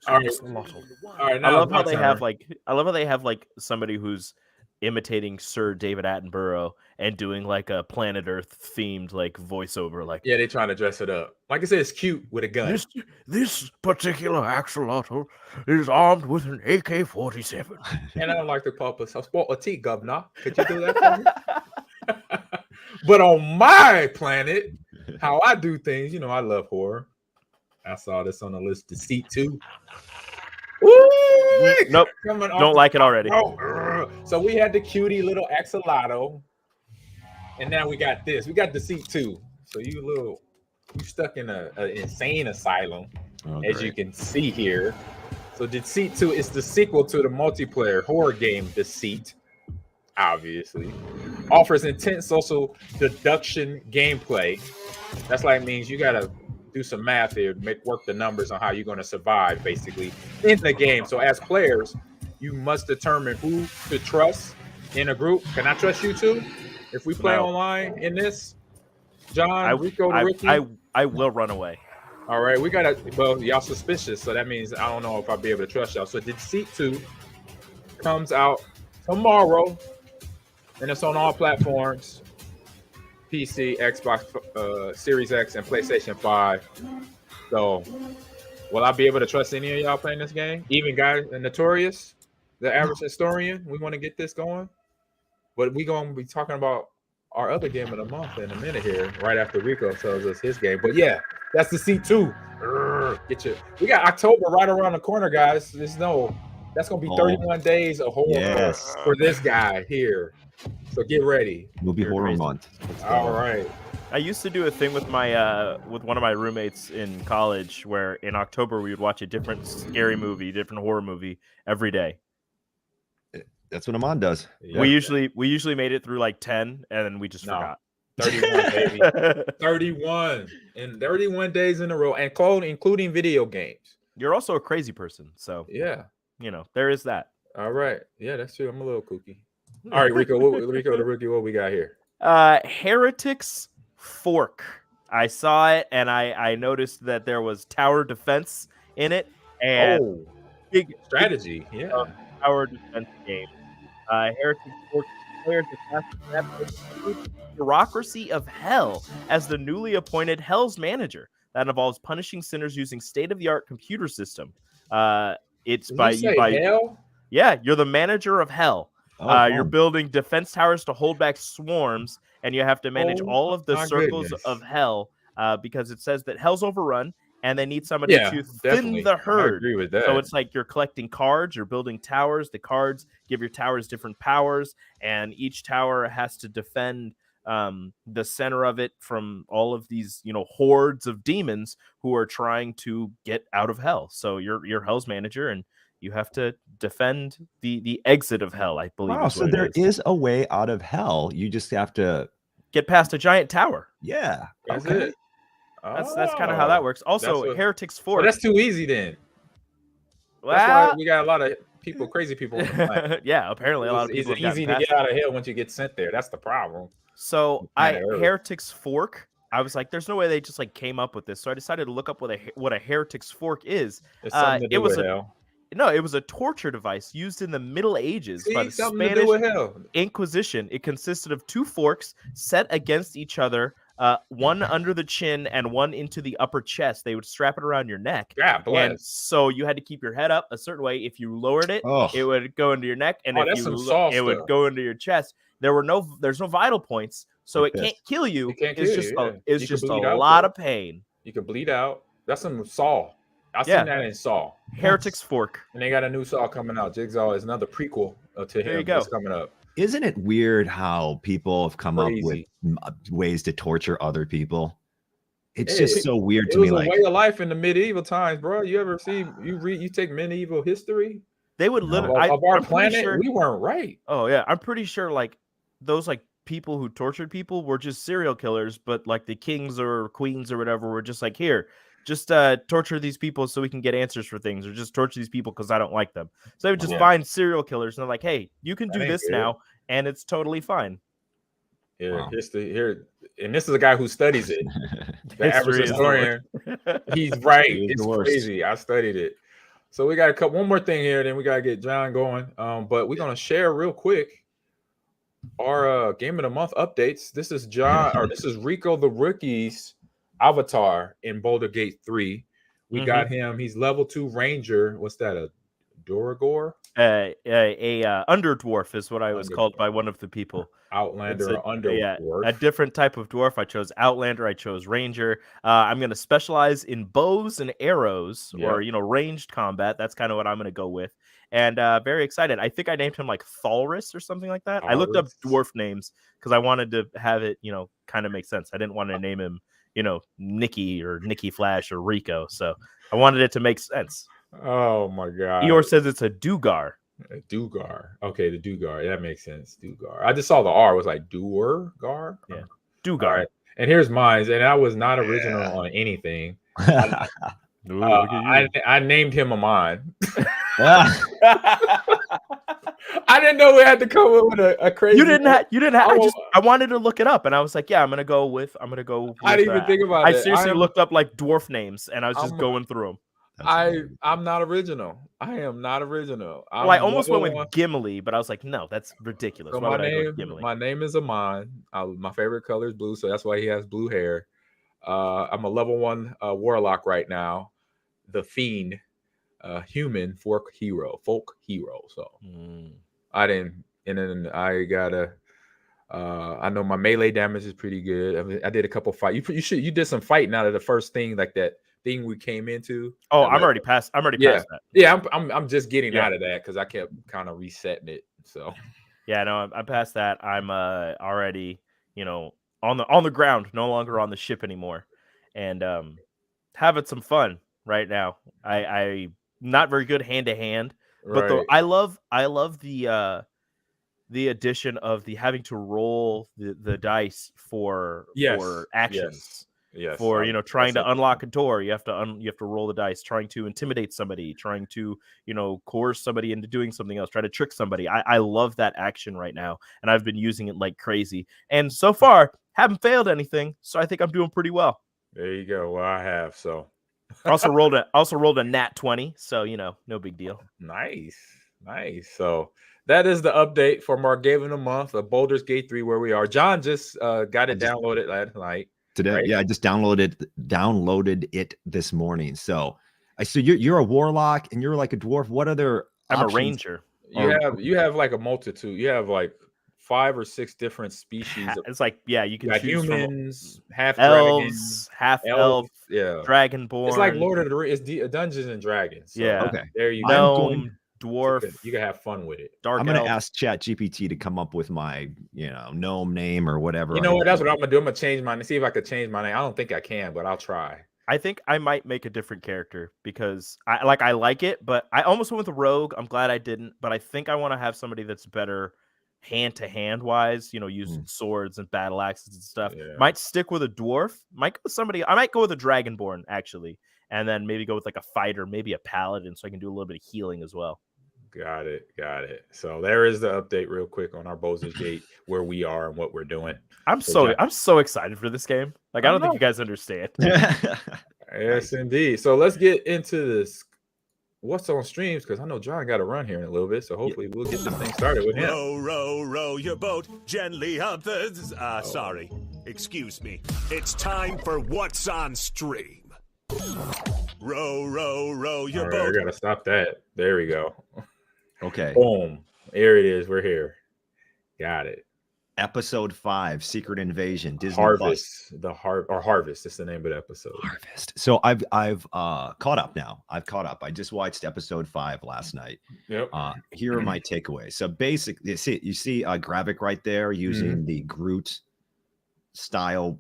All right. I love how they have like somebody who's imitating Sir David Attenborough and doing like a Planet Earth themed like voiceover. Like, yeah, they're trying to dress it up. Like I said, it's cute with a gun. This particular axolotl is armed with an AK-47. And I don't like to pop us. I sport a tea, governor. Could you do that for me? But on my planet, how I do things, you know, I love horror. I saw this on the list. Deceit 2. Ooh, nope. Don't like it already. So we had the cutie little axolotl, and now we got this. We got Deceit 2. So you stuck in an insane asylum, as you can see here. So Deceit 2 is the sequel to the multiplayer horror game Deceit. Obviously, offers intense social deduction gameplay. That's like means you gotta do some math here, work the numbers on how you're gonna survive, basically in the game. So as players, you must determine who to trust in a group. Can I trust you too? If we play online in this, John, Rico, Ricky, I will run away. All right, y'all suspicious, so that means I don't know if I'll be able to trust y'all. So Deceit 2 comes out tomorrow, and it's on all platforms: PC, Xbox, Series X, and PlayStation 5. So, will I be able to trust any of y'all playing this game? Even guys, Notorious, the average historian. We want to get this going, but we gonna be talking about our other game of the month in a minute here, right after Rico tells us his game. But yeah, that's the C2. We got October right around the corner, guys. That's gonna be 31 days of horror for this guy here. So get ready. It'll be horror month. All right. I used to do a thing with my with one of my roommates in college where in October we would watch a different scary movie, different horror movie every day. That's what Ahman does. Yeah. We usually made it through like 10 and then we just forgot. 31, baby. 31 and 31 days in a row, and including video games. You're also a crazy person, so yeah, there is that. All right, yeah, that's true. I'm a little kooky. All right, Rico the rookie, what we got here? Heretics Fork. I saw it and I noticed that there was tower defense in it and big strategy. Tower defense game. Heretics Fork players bureaucracy of hell as the newly appointed Hell's manager. That involves punishing sinners using state-of-the-art computer system. It's by hell? Yeah, you're the manager of hell. You're building defense towers to hold back swarms, and you have to manage all of the circles of hell because it says that hell's overrun, and they need somebody to thin the herd. I agree with that. So it's like you're collecting cards, you're building towers. The cards give your towers different powers, and each tower has to defend the center of it from all of these, hordes of demons who are trying to get out of hell. So you're hell's manager, and you have to defend the exit of hell, I believe. Wow, so there is a way out of hell. You just have to get past a giant tower. Yeah. That's it. That's kind of how that works. Also, Heretics Fork. Well, that's too easy then. Well, that's why we got a lot of crazy people. Yeah, apparently a lot of people. It's easy to get out of hell once you get sent there. That's the problem. So Heretics Fork. I was like, there's no way they just came up with this. So I decided to look up what a Heretics Fork is. It was a torture device used in the Middle Ages by the Spanish Inquisition. It consisted of two forks set against each other, one under the chin and one into the upper chest. They would strap it around your neck. And so you had to keep your head up a certain way. If you lowered it, it would go into your neck, and it would go into your chest. There's no vital points, so it can't kill you. It's just a lot of pain. You can bleed out. That's some Saw. I've seen that in Saw. Heretics Fork. And they got a new Saw coming out. Jigsaw is another prequel to him. There you go. That's coming up. Isn't it weird how people have come up with ways to torture other people? It's just so weird to me. It was a way of life in the medieval times, bro. You ever see you take medieval history? They would literally of our planet. We weren't right. Oh yeah, I'm pretty sure those people who tortured people were just serial killers, but the kings or queens or whatever were just here. Just torture these people so we can get answers for things, or just torture these people because I don't like them. So they would just find serial killers, and they're like, hey, you can do this now, and it's totally fine. Here, and this is a guy who studies it. The average historian. He's right. It's crazy. I studied it. So we got one more thing here, then we got to get John going. But we're going to share real quick our Game of the Month updates. This is this is Rico the Rookie's avatar in Boulder Gate 3. We got him. He's level 2 ranger. What's that? A Doragor? A underdwarf is what I was called by one of the people. Outlander or underdwarf. Yeah, a different type of dwarf. I chose Outlander. I chose Ranger. I'm going to specialize in bows and arrows, or ranged combat. That's kind of what I'm going to go with. And very excited. I think I named him Thalrus or something like that. I looked up dwarf names because I wanted to have it, kind of make sense. I didn't want to name him Nikki or Nikki Flash or Rico. So I wanted it to make sense. Oh my God. Eeyore says it's a Dugar. A Dugar. Okay, the Dugar. That makes sense. Dugar. I just saw the R. It was Duergar. Yeah. Dugar. Right. And here's mine. And I was not original on anything. I named him Ahman. I didn't know we had to come up with a crazy. You didn't have. I wanted to look it up, and I was like, yeah, I'm gonna go with. I didn't even think about it. I seriously looked up dwarf names, and I was just going through them. I'm not original. I am not original. Well, I almost went level with one. Gimli, but I was like, no, that's ridiculous. So Why would I go with Gimli? my name is Ahman. My favorite color is blue, so that's why he has blue hair. I'm a level 1 warlock right now. The Fiend, human folk hero. So I didn't, and then I gotta. I know my melee damage is pretty good. I mean, I did a couple fight. You did some fighting out of the first thing, like that thing we came into. Oh, I'm already past that. Yeah, I'm just getting out of that because I kept kind of resetting it. So yeah, no, I'm past that. I'm already, on the ground, no longer on the ship anymore, and having some fun right now. I not very good hand to hand, but I love the addition of the having to roll the dice for actions. Yes. For trying to unlock a door, you have to roll the dice. Trying to intimidate somebody, trying to coerce somebody into doing something else, try to trick somebody. I love that action right now, and I've been using it like crazy. And so far, haven't failed anything, so I think I'm doing pretty well. There you go. Well, I have so. also rolled a nat 20, so no big deal. Nice. So that is the update for our game of the month of Baldur's Gate 3, where we are. John just got it downloaded last night. Today, right? Yeah, I just downloaded it this morning. So I see you're a warlock and you're like a dwarf. What other? I'm a ranger. You have like a multitude. You have like 5 or 6 different species. It's like you can choose humans, half elves, dragons, half elf, dragonborn. It's like Lord of the Rings. It's Dungeons and Dragons. So okay. There you go. Dwarf. You can have fun with it. I'm going to ask ChatGPT to come up with my, gnome name or whatever. You know what? That's what I'm going to do. I'm going to change mine and see if I could change my name. I don't think I can, but I'll try. I think I might make a different character because I like it, but I almost went with a rogue. I'm glad I didn't, but I think I want to have somebody that's better hand to hand wise, using swords and battle axes and stuff. Yeah. Might stick with a dwarf. I might go with a dragonborn actually, and then maybe go with like a fighter, maybe a paladin, so I can do a little bit of healing as well. Got it. So there is the update real quick on our Baldur's Gate, where we are and what we're doing. I'm so excited for this game. Like, I don't think you guys understand. Yes, indeed. So let's get into this. What's on streams? Because I know John got to run here in a little bit. So hopefully we'll get this thing started with him. Row your boat gently up the... Sorry. Excuse me. It's time for What's on Stream. Row your boat. I got to stop that. There we go. Okay. Boom. There it is. We're here. Got it. Episode 5, Secret Invasion, Disney Harvest. Harvest. That's the name of the episode. Harvest. So I've caught up now. I just watched episode 5 last night. Yep. Here are my takeaways. So basically, you see Gravik right there using the Groot style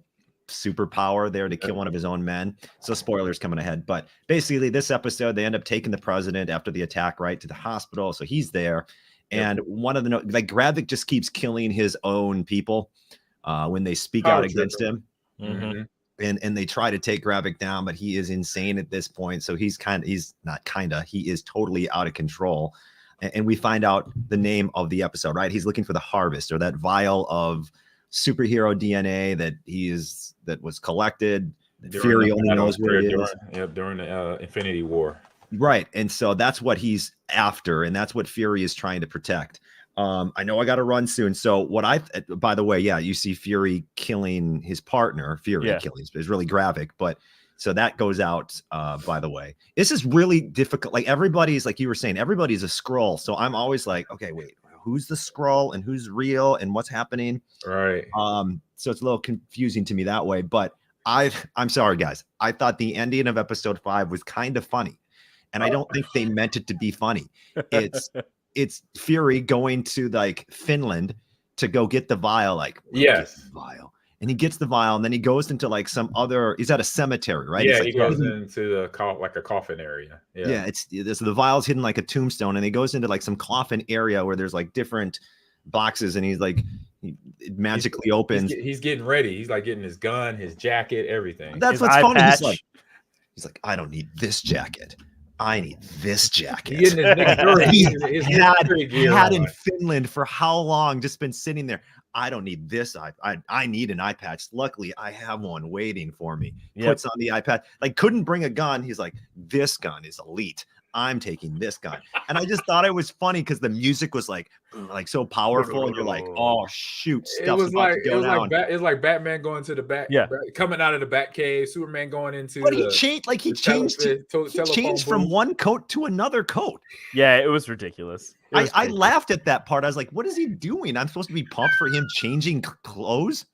superpower there to kill one of his own men. So spoilers coming ahead, but basically this episode they end up taking the president after the attack right to the hospital, so he's there. And one of the Gravik just keeps killing his own people when they speak out against him. And they try to take Gravik down, but he is insane at this point, so he is totally out of control. And we find out the name of the episode, right? He's looking for the harvest, or that vial of superhero DNA that was collected. Fury only knows where it is. During the Infinity War. Right. And so that's what he's after, and that's what Fury is trying to protect. I know I got to run soon. So by the way, you see Fury killing his partner. Killing is really graphic, but so that goes out, by the way. This is really difficult. Like everybody's, like you were saying, everybody's a Skrull. So I'm always like, okay, wait, who's the Skrull and who's real and what's happening? Right. So it's a little confusing to me that way, but I'm sorry, guys. I thought the ending of episode 5 was kind of funny, and I don't think they meant it to be funny. It's Fury going to like Finland to go get the vial, vial. And he gets the vial, and then he goes into like some other. He's at a cemetery, right? Yeah, he goes into like a coffin area. Yeah, so the vial's hidden like a tombstone, and he goes into like some coffin area where there's like different boxes, and it magically opens. He's getting ready. He's like getting his gun, his jacket, everything. That's what's funny. He's like, I don't need this jacket. I need this jacket. He getting his Nick Fury. He had in Finland for how long? Just been sitting there. I don't need this. I need an eye patch. Luckily, I have one waiting for me. Puts on the iPad. Like, couldn't bring a gun. He's like, this gun is elite. I'm taking this gun. And I just thought it was funny because the music was like so powerful. And you're like, oh, shoot. Stuff's about to go down. It was like Batman going to the back, coming out of the Batcave, Superman going into But he changed from one coat to another coat. Yeah, it was ridiculous. I laughed at that part. I was like, what is he doing? I'm supposed to be pumped for him changing clothes?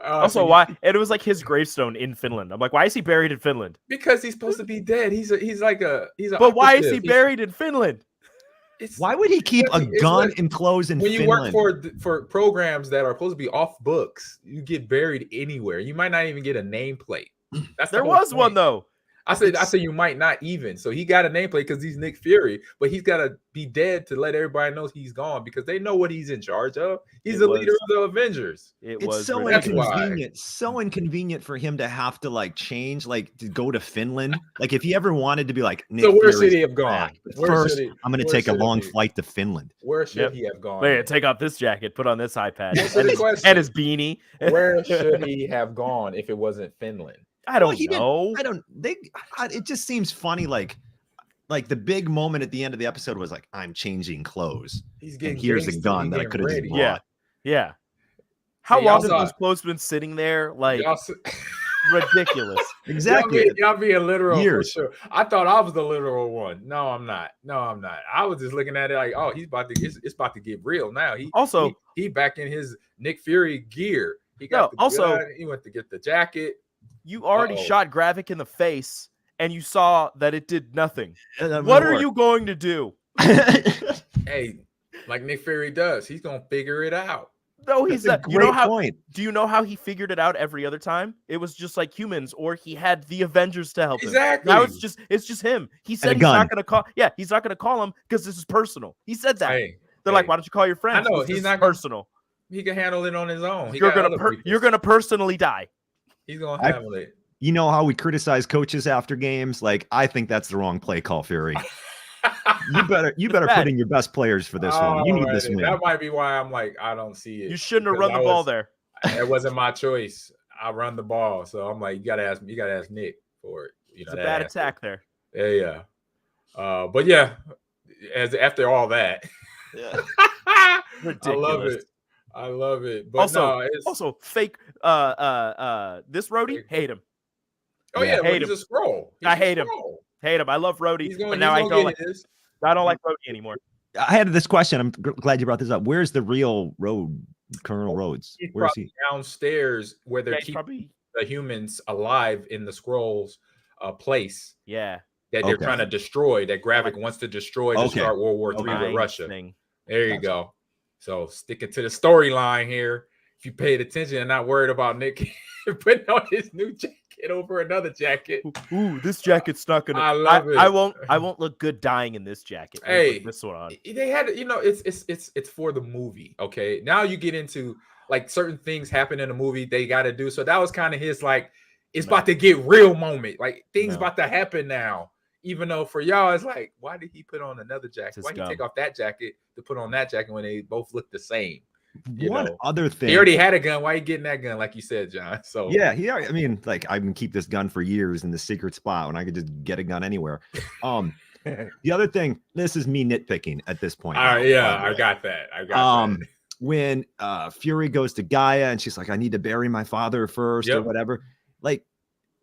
Also, why? And it was like his gravestone in Finland. I'm like, why is he buried in Finland? Because he's supposed to be dead. He's But why is he buried in Finland? Why would he keep a gun and clothes in Finland? When you work for programs that are supposed to be off books, you get buried anywhere. You might not even get a nameplate. There was one though. I said you might not even. So he got a nameplate because he's Nick Fury, but he's got to be dead to let everybody know he's gone because they know what he's in charge of. He's the leader of the Avengers. It's so inconvenient. So inconvenient for him to have to like change, like to go to Finland. Like if he ever wanted to be like, Nick so where Fury's should he have gone? First, I'm going to take a long flight to Finland. Where should he have gone? Wait, take off this jacket, put on this iPad, and his beanie. Where should he have gone if it wasn't Finland? I don't know. It just seems funny. Like the big moment at the end of the episode was like, I'm changing clothes. And here's a gun that I could have just bought. Yeah. How long have those clothes been sitting there? Like ridiculous. Exactly. Y'all being literal for sure. I thought I was the literal one. No, I'm not. I was just looking at it like, oh, it's about to get real now. He back in his Nick Fury gear. He got he went to get the jacket. You already shot Gravik in the face, and you saw that it did nothing. What are you going to do? Hey, like Nick Fury does, he's gonna figure it out. No, he's not. Do you know how he figured it out every other time? It was just like humans, or he had the Avengers to help him. Exactly. Now it's just him. He said he's not gonna call. Yeah, he's not gonna call him because this is personal. He said that. They're like, why don't you call your friends? I know he's not personal. He can handle it on his own. You're gonna personally die. He's gonna handle it. You know how we criticize coaches after games? Like, I think that's the wrong play call, Fury. You better put in your best players for this one. You need this win. That might be why I'm like, I don't see it. You shouldn't have run the ball there. It wasn't my choice. I run the ball, so I'm like, you gotta ask Nick for it. It's a bad attack there. Yeah. But yeah, after all that, ridiculous. I love it. But also fake this Rhodey, hate him. Oh yeah, hate him. He's a Squirrel. I hate him. Hate him. I love Rhodey, but now I don't like Rhodey anymore. I had this question. I'm glad you brought this up. Where's the real Colonel Rhodes? Where is he? Downstairs where they're keeping the humans alive in the Squirrel's place. Yeah. That they're trying to destroy, that Gravik wants to destroy to start World War III with Russia. There you go. So sticking to the storyline here. If you paid attention and not worried about Nick putting on his new jacket over another jacket. Ooh, this jacket's not gonna. I love it. I won't look good dying in this jacket. Hey, this one on. They had, it's for the movie. Okay, now you get into like certain things happen in the movie they got to do. So that was kind of his like, it's about to get real moment. Like things about to happen now. Even though for y'all, it's like, why did he put on another jacket? Why did he take off that jacket to put on that jacket when they both look the same? Other thing, he already had a gun. Why are you getting that gun? Like you said, John. So yeah. I mean, like I can keep this gun for years in the secret spot when I could just get a gun anywhere. The other thing, this is me nitpicking at this point. I got that. When Fury goes to Gaia and she's like, I need to bury my father first or whatever. Like,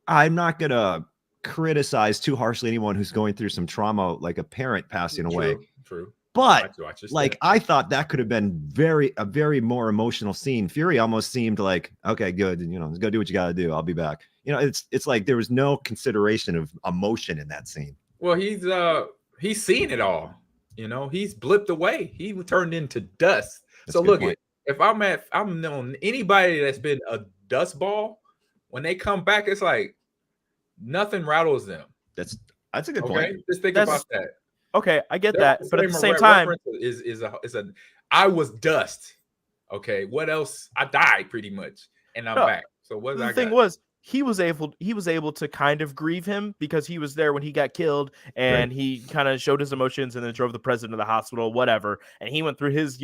I'm not gonna criticize too harshly anyone who's going through some trauma, like a parent passing away. True. But like, I thought that could have been a very more emotional scene. Fury almost seemed like, okay, good. Just go do what you got to do. I'll be back. It's like there was no consideration of emotion in that scene. Well, he's seen it all. He's blipped away. He turned into dust. That's so look, if I'm known anybody that's been a dust ball, when they come back, it's like nothing rattles them. That's a good point. Just think about that. Okay, I get that, but at the same time, I was dust. Okay, what else? I died pretty much, and I'm back. So what? The thing was, he was able to kind of grieve him because he was there when he got killed, and he kind of showed his emotions and then drove the president to the hospital, whatever. And he went through his,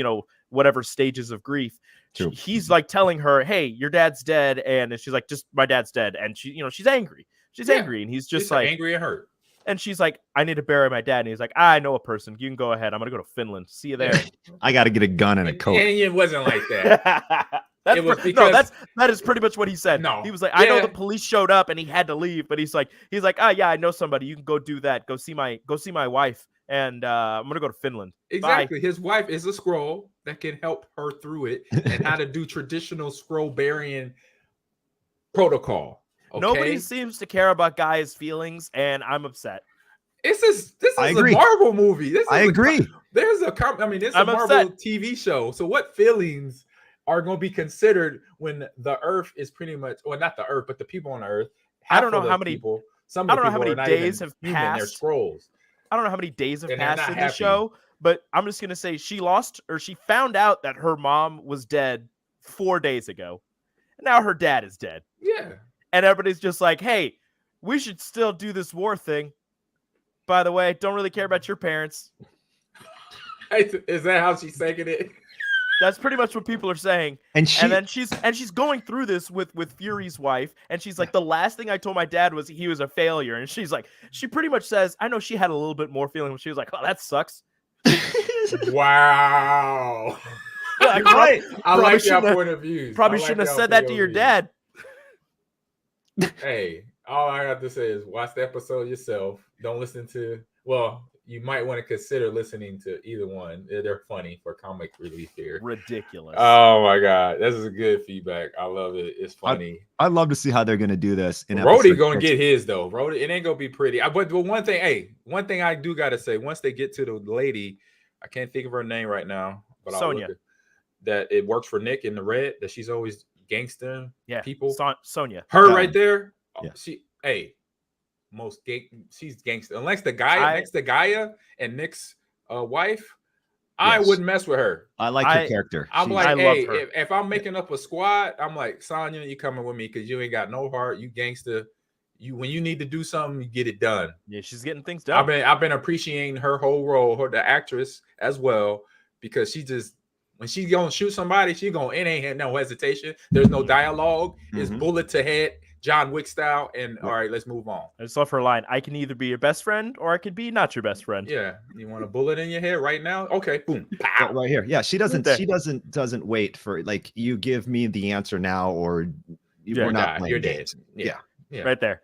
whatever stages of grief. True. He's like telling her, "Hey, your dad's dead," and she's like, "Just my dad's dead," and she's angry. She's angry, and he's just like angry and hurt. And she's like, "I need to bury my dad," and he's like, "I know a person. You can go ahead. I'm gonna go to Finland. See you there." I got to get a gun and a coat. And it wasn't like that. That is pretty much what he said. No, he was like, "I know the police showed up and he had to leave," but he's like, yeah, I know somebody. You can go do that. Go see my wife, and I'm gonna go to Finland. Exactly. Bye. His wife is a Squirrel that can help her through it and how to do traditional Squirrel burying protocol. Okay? Nobody seems to care about guys' feelings, and I'm upset. This is a Marvel movie. I agree. There's a Marvel TV show. So what feelings are going to be considered when the Earth is pretty much, well, not the Earth, but the people on the Earth? I don't know how many people. I don't know how many days have passed. They're Skrulls. I don't know how many days have passed in the show, but I'm just gonna say she found out that her mom was dead 4 days ago, and now her dad is dead. Yeah. And everybody's just like, "Hey, we should still do this war thing. By the way, don't really care about your parents." Is that how she's saying it? That's pretty much what people are saying. And then she's going through this with Fury's wife, and she's like, "The last thing I told my dad was he was a failure." And she's like, she pretty much says, I know she had a little bit more feeling when she was like, "Oh, that sucks." Wow. Yeah, I like your point of view. Probably shouldn't have said that to your dad. Hey, all I have to say is watch the episode yourself. Don't listen to, you might want to consider listening to either one. They're funny for comic relief here. Ridiculous. Oh my God. This is good feedback. I love it. It's funny. I'd love to see how they're going to do this. Rhodey going to get his though. Rhodey, it ain't going to be pretty. But one thing I do got to say, once they get to the lady, I can't think of her name right now, but Sonya. That it works for Nick in the red, that she's always gangster people. Sonya. Her right there. Yeah. She's gangster. Unless the guy next to Gaia and Nick's wife, I wouldn't mess with her. I like her character. I'm like, hey, if I'm making up a squad, I'm like, Sonya, you coming with me because you ain't got no heart. You gangster. When you need to do something, you get it done. Yeah, she's getting things done. I've been appreciating her whole role, the actress as well, because she just, when she's gonna shoot somebody, it ain't no hesitation. There's no dialogue. It's bullet to head, John Wick style, and all right, let's move on. I just love her line. "I can either be your best friend or I could be not your best friend." Yeah, you want a bullet in your head right now? Okay, boom, pow. Right here. Yeah, she doesn't wait for like you give me the answer now or we're not playing games. Yeah, right there.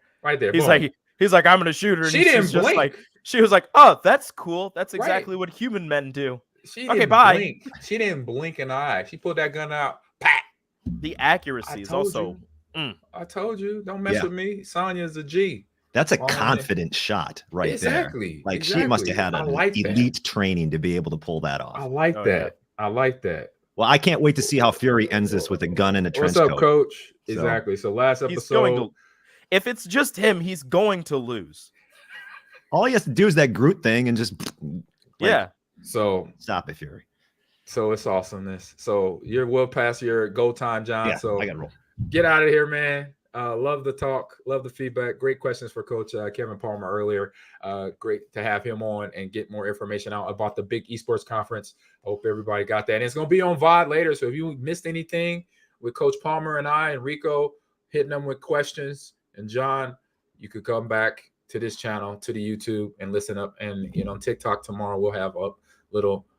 He's like, "I'm gonna shoot her." And she didn't blink. She was like, "Oh, that's cool. That's exactly what human men do." Bye. Blink. She didn't blink an eye. She pulled that gun out. Pat. The accuracy is also. I told you, don't mess with me. Sonya's a G. That's a confident shot right there. Like she must have had an elite training to be able to pull that off. I like that. Yeah. I like that. Well, I can't wait to see how Fury ends this with a gun and a trench coat. What's up, Coach? Exactly. So last episode, if it's just him, he's going to lose. All he has to do is that Groot thing and just So stop it, Fury. So it's awesomeness. So we'll pass your go time, John. Yeah, so I gotta roll. Get out of here, man. Love the talk, love the feedback. Great questions for Coach Kevin Palmer earlier. Great to have him on and get more information out about the Big Esports Conference. Hope everybody got that. And it's gonna be on VOD later. So if you missed anything with Coach Palmer and I and Rico hitting them with questions and John, you could come back to this channel, to the YouTube, and listen up. And on TikTok tomorrow we'll have up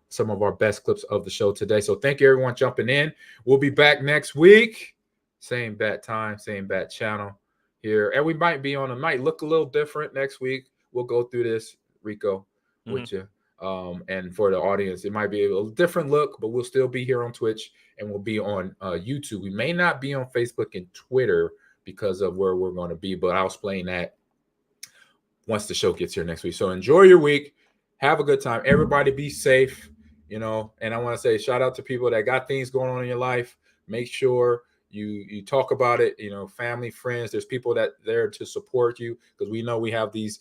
some of our best clips of the show today. So thank you everyone jumping in. We'll be back next week. Same bat time, same bat channel here. And we might look a little different next week. We'll go through this, Rico, with you. And for the audience, it might be a little different look, but we'll still be here on Twitch and we'll be on YouTube. We may not be on Facebook and Twitter because of where we're going to be, but I'll explain that once the show gets here next week. So enjoy your week. Have a good time. Everybody be safe, and I want to say shout out to people that got things going on in your life. Make sure you talk about it, family, friends. There's people that there to support you because we know we have these,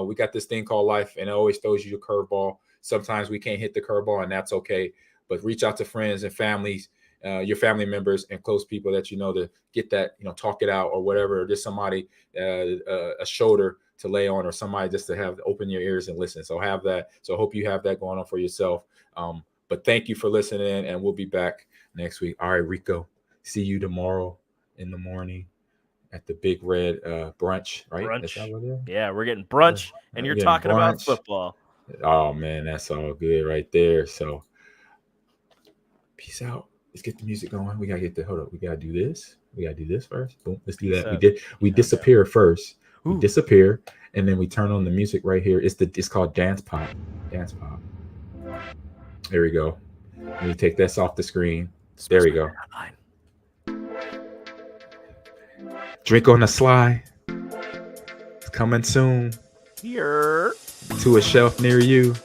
we got this thing called life and it always throws you a curveball. Sometimes we can't hit the curveball and that's okay, but reach out to friends and families your family members and close people that you know to get that, talk it out or whatever, or just somebody, a shoulder to lay on, or somebody just to have open your ears and listen. So have that. So I hope you have that going on for yourself. But thank you for listening, and we'll be back next week. All right, Rico, see you tomorrow in the morning at the Big Red brunch, right? Brunch. Yeah, we're getting brunch, and you're talking about football. Oh, man, that's all good right there. So peace out. Let's get the music going. We got to hold up. We got to do this. We got to do this first. Boom. Let's do that. We disappear first. Ooh. We disappear, and then we turn on the music right here. It's called Dance Pop. Dance Pop. There we go. Let me take this off the screen. There we go. Drink on the Sly. It's coming soon. Here. To a shelf near you.